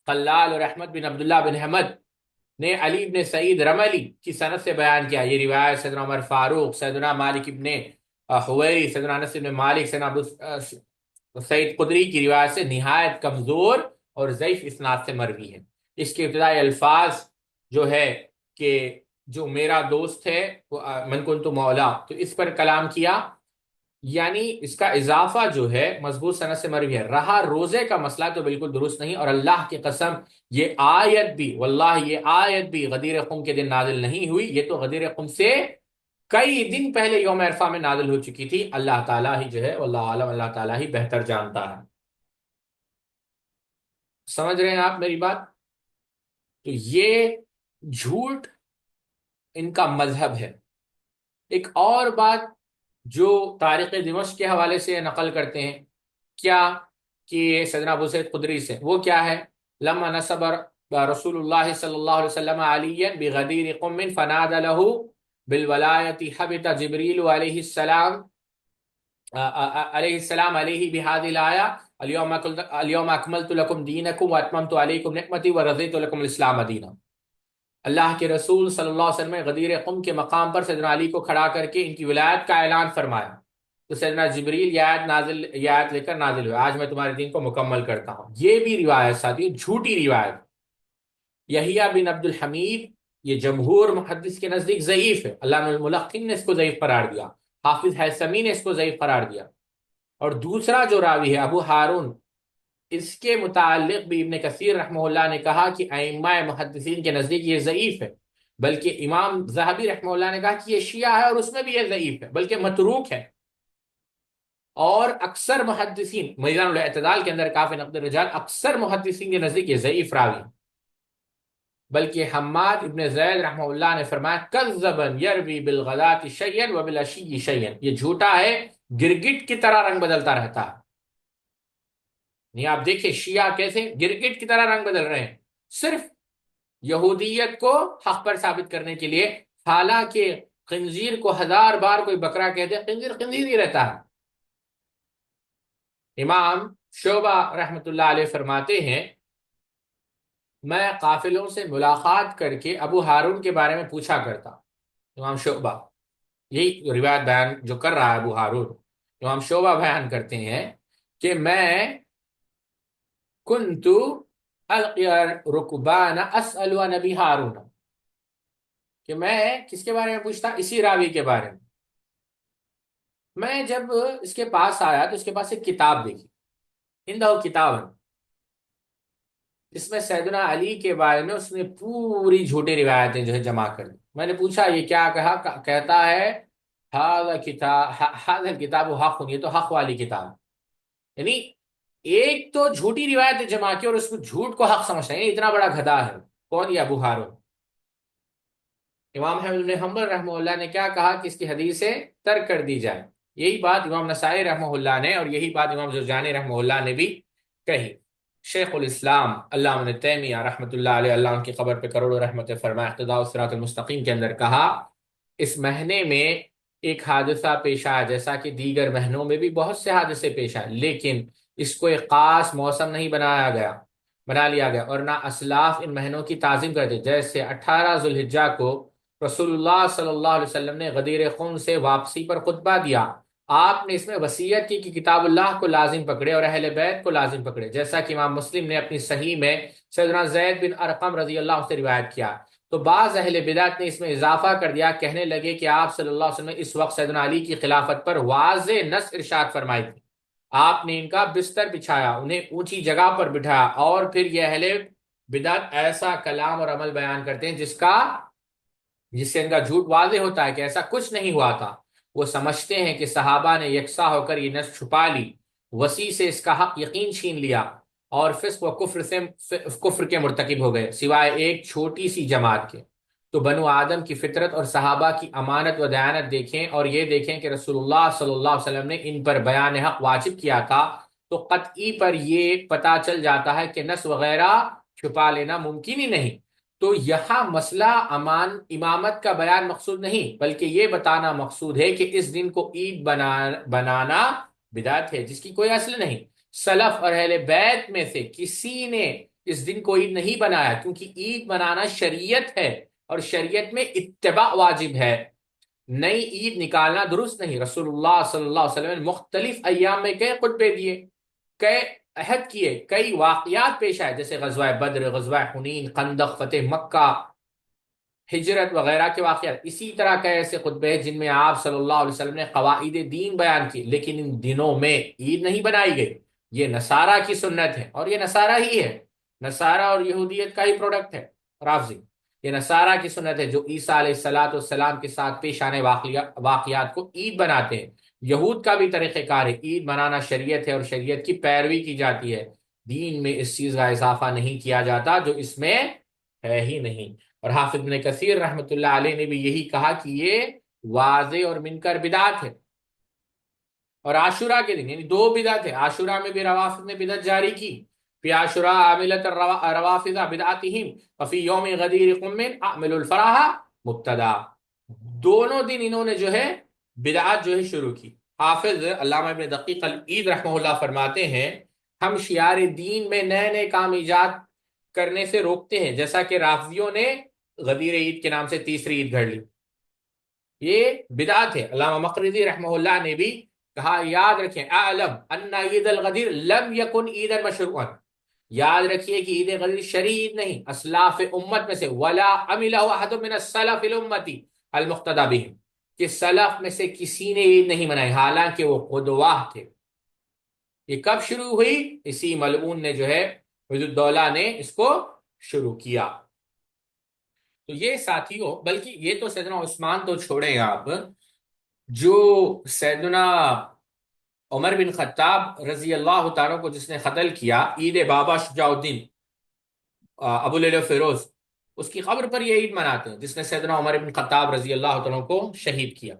خلال اور احمد بن عبداللہ بن احمد نے علی بن سعید رملی کی سند سے بیان کیا. یہ روایت سیدنا عمر فاروق، سیدنا مالک ابن حویری، سیدنا انس بن مالک، سیدنا ابو سعید خدری کی روایت سے نہایت کمزور اور ضعیف اسناد سے مروی ہے. اس کے ابتدائی الفاظ جو ہے کہ جو میرا دوست ہے وہ من کنت مولا، تو اس پر کلام کیا، یعنی اس کا اضافہ جو ہے مضبوط سند سے مروی ہے. رہا روزے کا مسئلہ تو بالکل درست نہیں، اور اللہ کی قسم یہ آیت بھی، واللہ یہ آیت بھی غدیر قم کے دن نازل نہیں ہوئی. یہ تو غدیر قم سے کئی دن پہلے یوم عرفہ میں نازل ہو چکی تھی. اللہ تعالیٰ ہی جو ہے واللہ عالم، اللہ تعالیٰ ہی بہتر جانتا ہے. سمجھ رہے ہیں آپ میری بات؟ تو یہ جھوٹ ان کا مذہب ہے. ایک اور بات جو تاریخ دمشق کے حوالے سے نقل کرتے ہیں، کیا کہ سیدنا ابو سعید خدری سے، وہ کیا ہے؟ لما نصب رسول اللہ صلی اللہ علیہ وسلم علیا بغدیر قم فنادى له بالولایت حبط جبریل علیہ السلام علیہ بهذه الآیہ اليوم اکملت لکم دینکم واتممت علیکم نعمتی ورضیت لکم الاسلام دینا. اللہ کے رسول صلی اللہ علیہ وسلم نے غدیر قم کے مقام پر سیدنا علی کو کھڑا کر کے ان کی ولایت کا اعلان فرمایا. تو سیدنا جبریل یہ آیت لے کر نازل ہوئے، آج میں تمہارے دین کو مکمل کرتا ہوں. یہ بھی روایت ساتھی جھوٹی روایت. یحییٰ بن عبد الحمید یہ جمہور محدث کے نزدیک ضعیف ہے. علامہ الملقن نے اس کو ضعیف قرار دیا، حافظ حیثمی نے اس کو ضعیف قرار دیا. اور دوسرا جو راوی ہے ابو ہارون، اس کے متعلق بھی ابن کثیر رحمہ اللہ نے کہا کہ ائمہ محدثین کے نزدیک یہ ضعیف ہے، بلکہ امام ذہبی رحمہ اللہ نے کہا کہ یہ شیعہ ہے اور اس میں بھی یہ ضعیف ہے بلکہ متروک ہے. اور اکثر محدثین میزان الاعتدال کے اندر کافی نقد الرجال، اکثر محدثین کے نزدیک یہ ضعیف راوی، بلکہ حماد ابن زید رحمہ اللہ نے فرمایا کذبا یروی بالغداۃ شیئا وبالعشی شیئا، یہ جھوٹا ہے، گرگٹ کی طرح رنگ بدلتا رہتا ہے. نہیں آپ دیکھیں شیعہ کیسے گرگٹ کی طرح رنگ بدل رہے ہیں صرف یہودیت کو حق پر ثابت کرنے کے لیے. حالانکہ خنزیر کو 1000 بار کوئی بکرا کہہ دے، خنزیر خنزیر ہی رہتا ہے. امام شعبہ رحمۃ اللہ علیہ فرماتے ہیں میں قافلوں سے ملاقات کر کے ابو ہارون کے بارے میں پوچھا کرتا. امام شعبہ یہی روایت بیان جو کر رہا ہے ابو ہارون، امام شعبہ بیان کرتے ہیں کہ میں کنتو القی رکبان اسأل عن ابی ہارون، کہ میں کس کے بارے میں پوچھتا؟ اسی راوی کے بارے میں. میں جب اس کے پاس آیا تو اس کے پاس ایک کتاب دیکھی، اندہ کتاب، اس میں سیدنا علی کے بارے میں اس نے پوری جھوٹی روایتیں جو ہے جمع کر دی. میں نے پوچھا یہ کیا کہا؟ کہتا ہے ہذا کتاب حق، یہ تو حق والی کتاب. یعنی ایک تو جھوٹی روایت جمع کی اور اس میں جھوٹ کو حق سمجھتے ہیں، اتنا بڑا گدھا ہے کون؟ یہ ابو ہارون۔ امام احمد بن حنبل رحمہ اللہ نے کیا کہا کہ اس کی حدیثیں ترک کر دی جائے۔ یہی بات امام نسائی رحمہ اللہ نے، اور یہی بات امام جرجانی رحمہ اللہ نے بھی کہی۔ شیخ الاسلام علامہ ابن تیمیہ رحمۃ اللہ علیہ، اللہ ان کی قبر پہ کروڑوں رحمت فرمائے، اقتداء الصراط المستقیم کے اندر کہا اس مہینے میں ایک حادثہ پیش آیا، جیسا کہ دیگر مہینوں میں بھی بہت سے حادثے پیش آئے، لیکن اس کو ایک خاص موسم نہیں بنا لیا گیا، اور نہ اسلاف ان مہینوں کی تعظیم کرتے، جیسے 18 ذوالحجہ کو رسول اللہ صلی اللہ علیہ وسلم نے غدیر خم سے واپسی پر خطبہ دیا، آپ نے اس میں وصیت کی کہ کتاب اللہ کو لازم پکڑے اور اہل بیت کو لازم پکڑے، جیسا کہ امام مسلم نے اپنی صحیح میں سیدنا زید بن ارقم رضی اللہ عنہ سے روایت کیا۔ تو بعض اہل بدعت نے اس میں اضافہ کر دیا، کہنے لگے کہ آپ صلی اللہ علیہ وسلم نے اس وقت سیدنا علی کی خلافت پر واضح نص ارشاد فرمائی تھی، آپ نے ان کا بستر بچھایا، انہیں اونچی جگہ پر بٹھایا، اور پھر یہ اہل بدعت ایسا کلام اور عمل بیان کرتے ہیں جس سے ان کا جھوٹ واضح ہوتا ہے کہ ایسا کچھ نہیں ہوا تھا۔ وہ سمجھتے ہیں کہ صحابہ نے یکساں ہو کر یہ نس چھپا لی، وسیع سے اس کا حق یقین چھین لیا، اور فسق و کفر کے مرتکب ہو گئے، سوائے ایک چھوٹی سی جماعت کے۔ تو بنو آدم کی فطرت اور صحابہ کی امانت و دیانت دیکھیں، اور یہ دیکھیں کہ رسول اللہ صلی اللہ علیہ وسلم نے ان پر بیان حق واجب کیا تھا، تو قطعی پر یہ پتا چل جاتا ہے کہ نس وغیرہ چھپا لینا ممکن ہی نہیں۔ تو یہاں مسئلہ امامت کا بیان مقصود نہیں، بلکہ یہ بتانا مقصود ہے کہ اس دن کو عید بنانا بدعت ہے جس کی کوئی اصل نہیں۔ سلف اور اہل بیت میں سے کسی نے اس دن کو عید نہیں بنایا، کیونکہ عید بنانا شریعت ہے، اور شریعت میں اتباع واجب ہے، نئی عید نکالنا درست نہیں۔ رسول اللہ صلی اللہ علیہ وسلم نے مختلف ایام میں کئی خطبے دیے، کئی عہد کیے، کئی واقعات پیش آئے، جیسے غزوہ بدر، غزوہ حنین، خندق، فتح مکہ، ہجرت وغیرہ کے واقعات۔ اسی طرح کے ایسے خطبے ہیں جن میں آپ صلی اللہ علیہ وسلم نے قواعد دین بیان کی، لیکن ان دنوں میں عید نہیں بنائی گئی۔ یہ نصارہ کی سنت ہے، اور یہ نصارہ ہی ہے، نصارہ اور یہودیت کا ہی پروڈکٹ ہے، رافضی۔ یہ نصارہ کی سنت ہے جو عیسیٰ علیہ الصلوۃ والسلام کے ساتھ پیش آنے واقعات کو عید بناتے ہیں۔ یہود کا بھی طریقہ کار ہے، عید بنانا شریعت ہے اور شریعت کی پیروی کی جاتی ہے، دین میں اس چیز کا اضافہ نہیں کیا جاتا جو اس میں ہے ہی نہیں۔ اور حافظ ابن کثیر رحمۃ اللہ علیہ نے بھی یہی کہا کہ یہ واضح اور منکر بدعت ہے۔ اور عاشورہ کے دن، یعنی دو بدعت ہے، عاشورہ میں بھی روافض نے بدعت جاری کی، فی عاشورہ عاملت الروافض بدعتہم وفی یوم غدیر قم اعمل الفراح مبتدا، دونوں دن انہوں نے جو ہے بدعت جو ہے شروع کی۔ حافظ علامہ ابن دقیق العید رحمہ اللہ فرماتے ہیں ہم شعار دین میں نئے نئے کام ایجاد کرنے سے روکتے ہیں، جیسا کہ رافضیوں نے غدیر عید کے نام سے تیسری عید گھڑ لی، یہ بدعت ہے۔ علامہ مقرضی رحمہ اللہ نے بھی کہا یاد رکھیں اعلم ان عید الغدیر لم یکن عیدا مشروعا، یاد رکھیے کہ عید غدیر شرعی عید نہیں، اسلاف امت میں سے ولا عملہ احد من السلف الامتی المقتدی بهم، کہ سلف میں سے کسی نے عید نہیں منائی حالانکہ وہ قدوہ تھے۔ یہ کب شروع ہوئی؟ اسی ملعون نے جو ہے وحید الدولہ نے اس کو شروع کیا۔ تو یہ ساتھیوں، بلکہ یہ تو سیدنا عثمان تو چھوڑیں آپ، جو سیدنا عمر بن خطاب رضی اللہ تعالیٰ کو جس نے قتل کیا، عید بابا شجاع الدین ابو لیل فیروز، اس کی قبر پر یہ عید مناتے ہیں جس نے سیدنا عمر بن خطاب رضی اللہ تعالیٰ کو شہید کیا۔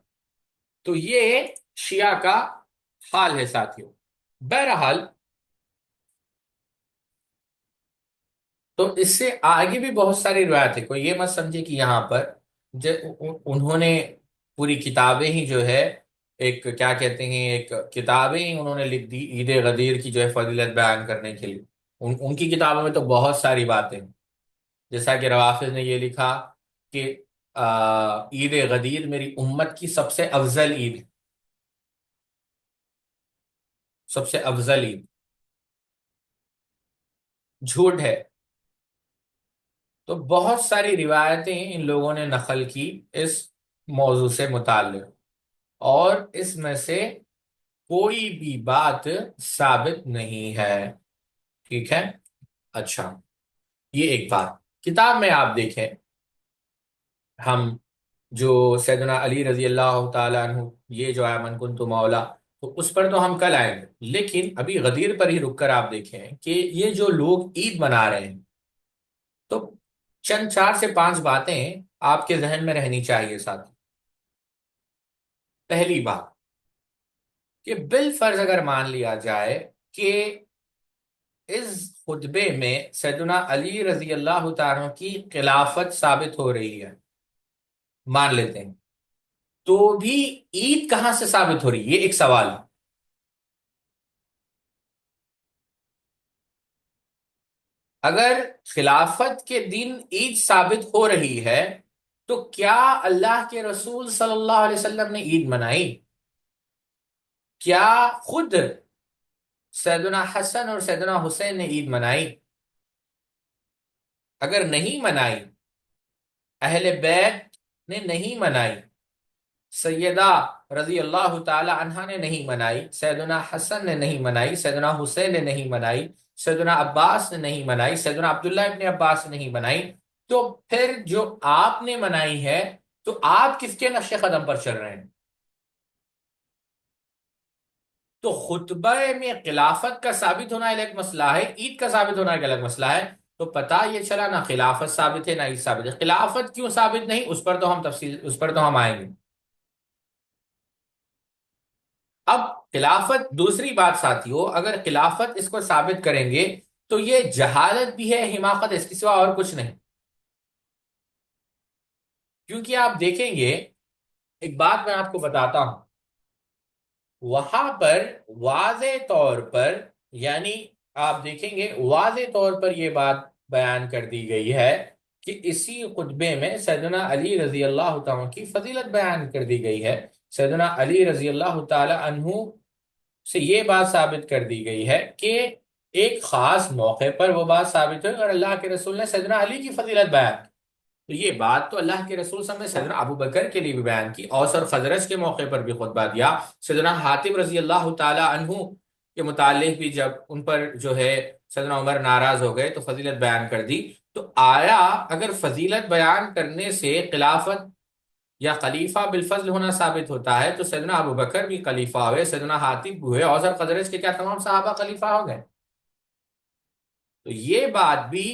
تو یہ شیعہ کا حال ہے ساتھیوں۔ بہرحال تو اس سے آگے بھی بہت ساری روایتیں، کوئی یہ مت سمجھے کہ یہاں پر انہوں نے پوری کتابیں ہی جو ہے، ایک کیا کہتے ہیں، ایک کتابیں ہی انہوں نے لکھ دی عید غدیر کی جو ہے فضیلت بیان کرنے کے لیے۔ ان کی کتابوں میں تو بہت ساری باتیں ہیں، جیسا کہ روافض نے یہ لکھا کہ عید غدیر میری امت کی سب سے افضل عید ہے، سب سے افضل عید، جھوٹ ہے۔ تو بہت ساری روایتیں ان لوگوں نے نقل کی اس موضوع سے متعلق، اور اس میں سے کوئی بھی بات ثابت نہیں ہے، ٹھیک ہے۔ اچھا، یہ ایک بات۔ کتاب میں آپ دیکھیں، ہم جو سیدنا علی رضی اللہ تعالیٰ عنہ، یہ جو ہے من کنت مولا تو اس پر تو ہم کل آئیں گے، لیکن ابھی غدیر پر ہی رک کر آپ دیکھیں کہ یہ جو لوگ عید منا رہے ہیں، تو چند 4 سے 5 باتیں آپ کے ذہن میں رہنی چاہیے ساتھ۔ پہلی بات کہ بالفرض اگر مان لیا جائے کہ اس خطبے میں سیدنا علی رضی اللہ تعالیٰ عنہ کی خلافت ثابت ہو رہی ہے، مان لیتے ہیں، تو بھی عید کہاں سے ثابت ہو رہی ہے؟ یہ ایک سوال ہے۔ اگر خلافت کے دن عید ثابت ہو رہی ہے تو کیا اللہ کے رسول صلی اللہ علیہ وسلم نے عید منائی؟ کیا خود سیدنا حسن اور سیدنا حسین نے عید منائی؟ اگر نہیں منائی، اہل بیت نے نہیں منائی، سیدہ رضی اللہ تعالی عنہا نے نہیں منائی، سیدنا حسن نے نہیں منائی، سیدنا حسین نے نہیں منائی، سیدنا عباس نے نہیں منائی، سیدنا عبداللہ ابن عباس نے نہیں منائی، تو پھر جو آپ نے منائی ہے تو آپ کس کے نقش قدم پر چل رہے ہیں؟ تو خطبہ میں خلافت کا ثابت ہونا ایک مسئلہ ہے، عید کا ثابت ہونا ایک الگ مسئلہ ہے۔ تو پتہ یہ چلا نہ خلافت ثابت ہے نہ عید ثابت ہے۔ خلافت کیوں ثابت نہیں، اس پر تو ہم آئیں گے۔ اب خلافت، دوسری بات ساتھیو، اگر خلافت اس کو ثابت کریں گے تو یہ جہالت بھی ہے، حماقت ہے، اس کے سوا اور کچھ نہیں۔ کیونکہ آپ دیکھیں گے، ایک بات میں آپ کو بتاتا ہوں، وہاں پر واضح طور پر، یعنی آپ دیکھیں گے واضح طور پر یہ بات بیان کر دی گئی ہے کہ اسی خطبے میں سیدنا علی رضی اللہ تعالیٰ کی فضیلت بیان کر دی گئی ہے۔ سیدنا علی رضی اللہ تعالی عنہ سے یہ بات ثابت کر دی گئی ہے کہ ایک خاص موقع پر وہ بات ثابت ہوئی اور اللہ کے رسول نے سیدنا علی کی فضیلت بیان کی۔ تو یہ بات تو اللہ کے رسول صلی اللہ علیہ وسلم نے سیدنا ابو بکر کے لیے بھی بیان کی، اوس اور خزرج کے موقع پر بھی خطبہ دیا، سیدنا حاتم رضی اللہ تعالی عنہ کے متعلق بھی جب ان پر جو ہے سیدنا عمر ناراض ہو گئے تو فضیلت بیان کر دی۔ تو آیا اگر فضیلت بیان کرنے سے خلافت یا خلیفہ بالفضل ہونا ثابت ہوتا ہے تو سیدنا ابو بکر بھی خلیفہ ہوئے، سیدنا حاتم بھی ہوئے، اوس اور خزرج کے کیا تمام صحابہ خلیفہ ہو گئے؟ تو یہ بات بھی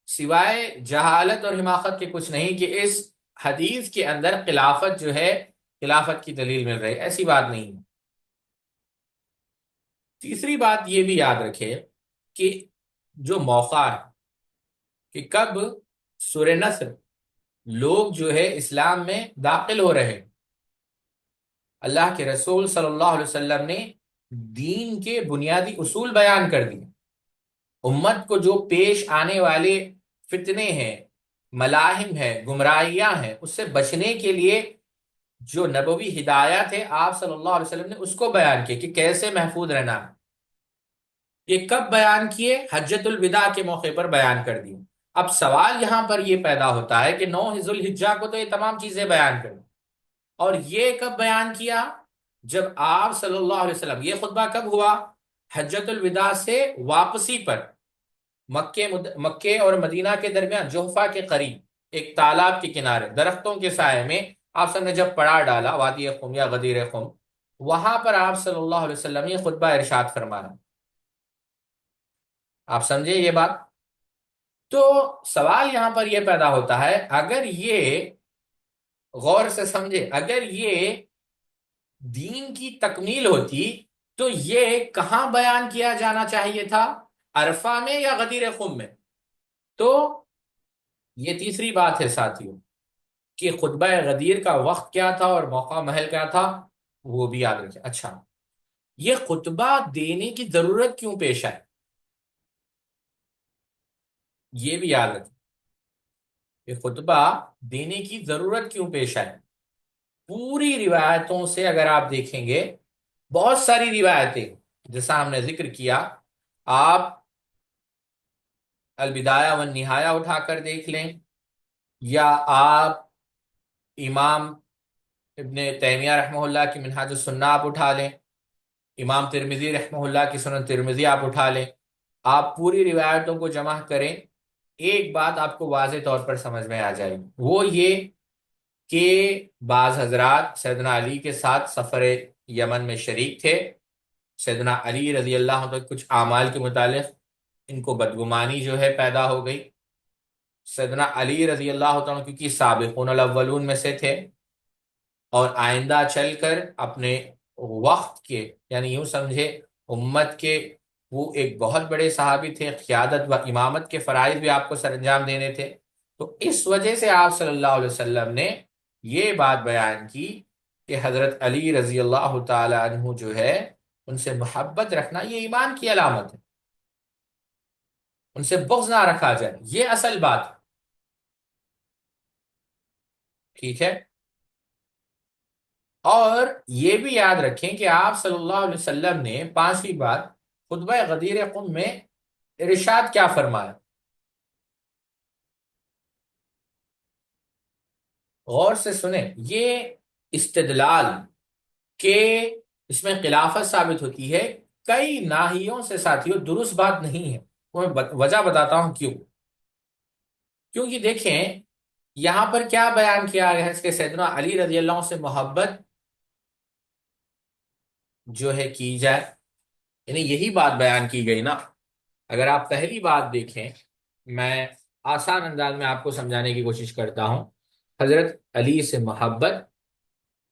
سوائے جہالت اور حماقت کے کچھ نہیں کہ اس حدیث کے اندر خلافت جو ہے، خلافت کی دلیل مل رہی، ایسی بات نہیں ہے۔ تیسری بات یہ بھی یاد رکھے کہ جو موقع ہے کہ کب سورہ نصر لوگ جو ہے اسلام میں داخل ہو رہے ہیں، اللہ کے رسول صلی اللہ علیہ وسلم نے دین کے بنیادی اصول بیان کر دیے، امت کو جو پیش آنے والے فتنے ہیں، ملاحم ہیں، گمراہیاں ہیں، اس سے بچنے کے لیے جو نبوی ہدایات ہے آپ صلی اللہ علیہ وسلم نے اس کو بیان کیا کہ کیسے محفوظ رہنا ہے۔ یہ کب بیان کیے؟ حجۃ الوداع کے موقع پر بیان کر دی۔ اب سوال یہاں پر یہ پیدا ہوتا ہے کہ 9 ذوالحجہ کو تو یہ تمام چیزیں بیان کر، اور یہ کب بیان کیا؟ جب آپ صلی اللہ علیہ وسلم، یہ خطبہ کب ہوا؟ حجۃ الوداع سے واپسی پر، مکے اور مدینہ کے درمیان جوحفہ کے قریب ایک تالاب کے کنارے درختوں کے سائے میں آپ سب نے جب پڑاؤ ڈالا، وادی خم یا غدیر خم، وہاں پر آپ صلی اللہ علیہ وسلم یہ خطبہ ارشاد فرمانا۔ آپ سمجھے یہ بات؟ تو سوال یہاں پر یہ پیدا ہوتا ہے، اگر یہ، غور سے سمجھے، اگر یہ دین کی تکمیل ہوتی تو یہ کہاں بیان کیا جانا چاہیے تھا؟ عرفہ میں یا غدیر خم میں؟ تو یہ تیسری بات ہے ساتھیوں کہ خطبہ غدیر کا وقت کیا تھا اور موقع محل کیا تھا، وہ بھی یاد رکھیں۔ اچھا، یہ خطبہ دینے کی ضرورت کیوں پیش آئی، یہ بھی یاد رکھیں کہ خطبہ دینے کی ضرورت کیوں پیش آئی۔ پوری روایتوں سے اگر آپ دیکھیں گے، بہت ساری روایتیں جیسا ہم نے ذکر کیا، آپ البدایہ والنہایہ اٹھا کر دیکھ لیں، یا آپ امام ابن تیمیہ رحمہ اللہ کی منہاج السنہ آپ اٹھا لیں، امام ترمذی رحمہ اللہ کی سنن ترمذی آپ اٹھا لیں، آپ پوری روایتوں کو جمع کریں، ایک بات آپ کو واضح طور پر سمجھ میں آ جائے گی، وہ یہ کہ بعض حضرات سیدنا علی کے ساتھ سفر یمن میں شریک تھے، سیدنا علی رضی اللہ عنہ کے کچھ اعمال کے متعلق ان کو بدگمانی جو ہے پیدا ہو گئی. سیدنا علی رضی اللہ عنہ کیونکہ سابقون الاولون میں سے تھے، اور آئندہ چل کر اپنے وقت کے، یعنی یوں سمجھے امت کے، وہ ایک بہت بڑے صحابی تھے. قیادت و امامت کے فرائض بھی آپ کو سر انجام دینے تھے. تو اس وجہ سے آپ صلی اللہ علیہ وسلم نے یہ بات بیان کی کہ حضرت علی رضی اللہ تعالی عنہ جو ہے ان سے محبت رکھنا یہ ایمان کی علامت ہے، ان سے بغض نہ رکھا جائے، یہ اصل بات ہے. ٹھیک ہے. اور یہ بھی یاد رکھیں کہ آپ صلی اللہ علیہ وسلم نے پانچویں بات خطبہ غدیر قم میں ارشاد کیا فرمایا؟ غور سے سنیں. یہ استدلال کہ اس میں خلافت ثابت ہوتی ہے کئی ناحیوں سے ساتھیوں درست بات نہیں ہے. میں وجہ بتاتا ہوں کیوں. کیونکہ دیکھیں یہاں پر کیا بیان کیا گیا ہے، اس کے سیدنا علی رضی اللہ عنہ سے محبت جو ہے کی جائے، یعنی یہی بات بیان کی گئی نا. اگر آپ پہلی بات دیکھیں، میں آسان انداز میں آپ کو سمجھانے کی کوشش کرتا ہوں. حضرت علی سے محبت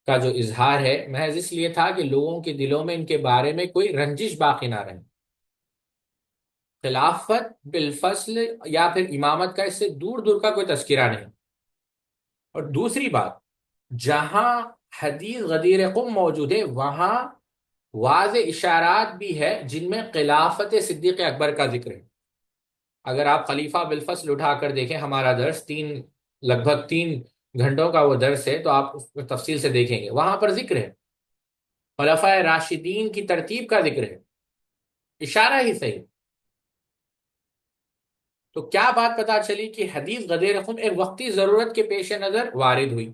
کا جو اظہار ہے محض اس لیے تھا کہ لوگوں کے دلوں میں ان کے بارے میں کوئی رنجش باقی نہ رہے. خلافت بالفصل یا پھر امامت کا اس سے دور دور کا کوئی تذکرہ نہیں. اور دوسری بات، جہاں حدیث غدیر قم موجود ہے وہاں واضح اشارات بھی ہے جن میں خلافت صدیق اکبر کا ذکر ہے. اگر آپ خلیفہ بالفصل اٹھا کر دیکھیں، ہمارا درس لگ بھگ 3 گھنٹوں کا وہ درس ہے، تو آپ اس کو تفصیل سے دیکھیں گے، وہاں پر ذکر ہے. خلفائے راشدین کی ترتیب کا ذکر ہے. اشارہ ہی صحیح. تو کیا بات پتا چلی کہ حدیث غدیر خم ایک وقتی ضرورت کے پیش نظر وارد ہوئی،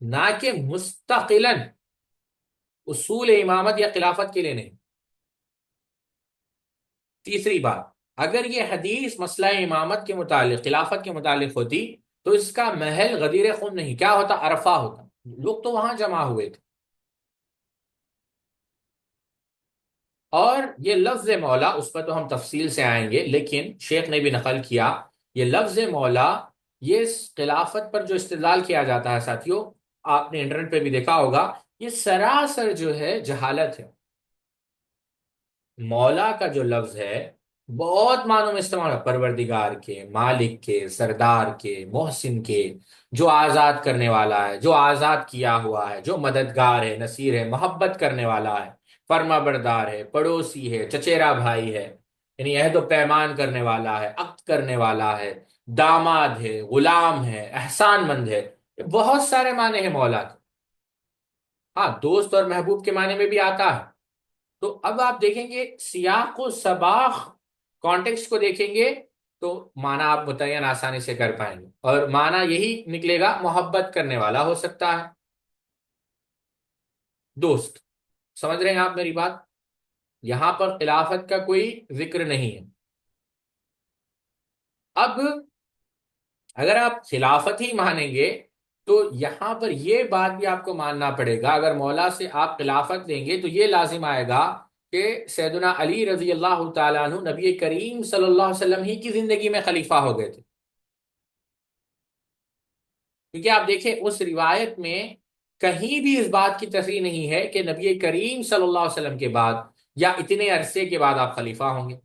نہ کہ مستقلاً اصول امامت یا خلافت کے لیے نہیں. تیسری بات، اگر یہ حدیث مسئلہ امامت کے متعلق، خلافت کے متعلق ہوتی تو اس کا محل غدیر خم نہیں، کیا ہوتا؟ عرفہ ہوتا. لوگ تو وہاں جمع ہوئے تھے. اور یہ لفظ مولا، اس پر تو ہم تفصیل سے آئیں گے، لیکن شیخ نے بھی نقل کیا یہ لفظ مولا، یہ خلافت پر جو استدلال کیا جاتا ہے ساتھیوں، آپ نے انٹرنیٹ پہ بھی دیکھا ہوگا، یہ سراسر جو ہے جہالت ہے. مولا کا جو لفظ ہے بہت معنوں میں استعمال ہے، پروردگار کے، مالک کے، سردار کے، محسن کے، جو آزاد کرنے والا ہے، جو آزاد کیا ہوا ہے، جو مددگار ہے، نصیر ہے، محبت کرنے والا ہے، فرما بردار ہے، پڑوسی ہے، چچیرا بھائی ہے، یعنی عہد و پیمان کرنے والا ہے، عقد کرنے والا ہے، داماد ہے، غلام ہے، احسان مند ہے. یہ بہت سارے معنی ہیں مولا کے. ہاں، دوست اور محبوب کے معنی میں بھی آتا ہے. تو اب آپ دیکھیں گے سیاق و سباق، کانٹیکسٹ کو دیکھیں گے تو معنی آپ متعین آسانی سے کر پائیں گے، اور معنی یہی نکلے گا محبت کرنے والا ہو سکتا ہے، دوست. سمجھ رہے ہیں آپ میری بات؟ یہاں پر خلافت کا کوئی ذکر نہیں ہے. اب اگر آپ خلافت ہی مانیں گے تو یہاں پر یہ بات بھی آپ کو ماننا پڑے گا، اگر مولا سے آپ خلافت لیں گے تو یہ لازم آئے گا کہ سیدنا علی رضی اللہ تعالیٰ عنہ نبی کریم صلی اللہ علیہ وسلم ہی کی زندگی میں خلیفہ ہو گئے تھے. کیونکہ آپ دیکھیں اس روایت میں کہیں بھی اس بات کی تصریح نہیں ہے کہ نبی کریم صلی اللہ علیہ وسلم کے بعد یا اتنے عرصے کے بعد آپ خلیفہ ہوں گے.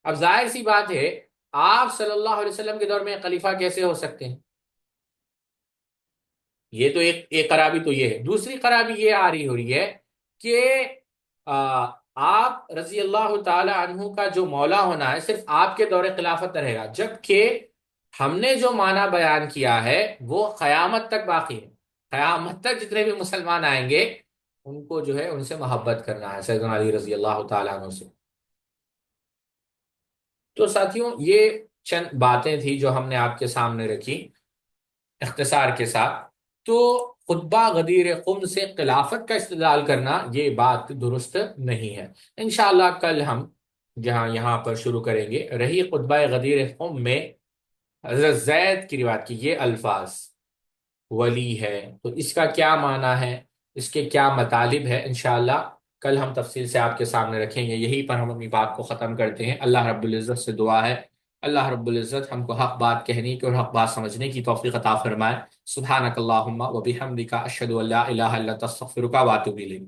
اب ظاہر سی بات ہے، آپ صلی اللہ علیہ وسلم کے دور میں خلیفہ کیسے ہو سکتے ہیں؟ یہ تو ایک خرابی تو یہ ہے. دوسری خرابی یہ آ رہی ہو رہی ہے کہ آ, آپ رضی اللہ تعالی عنہ کا جو مولا ہونا ہے صرف آپ کے دور خلافت رہے گا، جبکہ ہم نے جو معنی بیان کیا ہے وہ قیامت تک باقی ہے. قیامت تک جتنے بھی مسلمان آئیں گے ان کو جو ہے ان سے محبت کرنا ہے، سیدنا علی رضی اللہ تعالیٰ عنہ سے. تو ساتھیوں یہ چند باتیں تھی جو ہم نے آپ کے سامنے رکھی اختصار کے ساتھ. تو خطبہ غدیر قم سے خلافت کا استدلال کرنا یہ بات درست نہیں ہے. انشاءاللہ کل ہم جہاں یہاں پر شروع کریں گے. رہی خطبہ غدیر قم میں حضرت زید کی روایت کی یہ الفاظ، ولی ہے تو اس کا کیا معنی ہے، اس کے کیا مطالب ہے، انشاءاللہ کل ہم تفصیل سے آپ کے سامنے رکھیں گے. یہی پر ہم اپنی بات کو ختم کرتے ہیں. اللہ رب العزت سے دعا ہے، اللہ رب العزت ہم کو حق بات کہنے کی اور حق بات سمجھنے کی توفیق عطا فرمائے. سبحانک اللہم و بحمدک اشہد ان لا الہ الا انت استغفرک و اتوب الیک.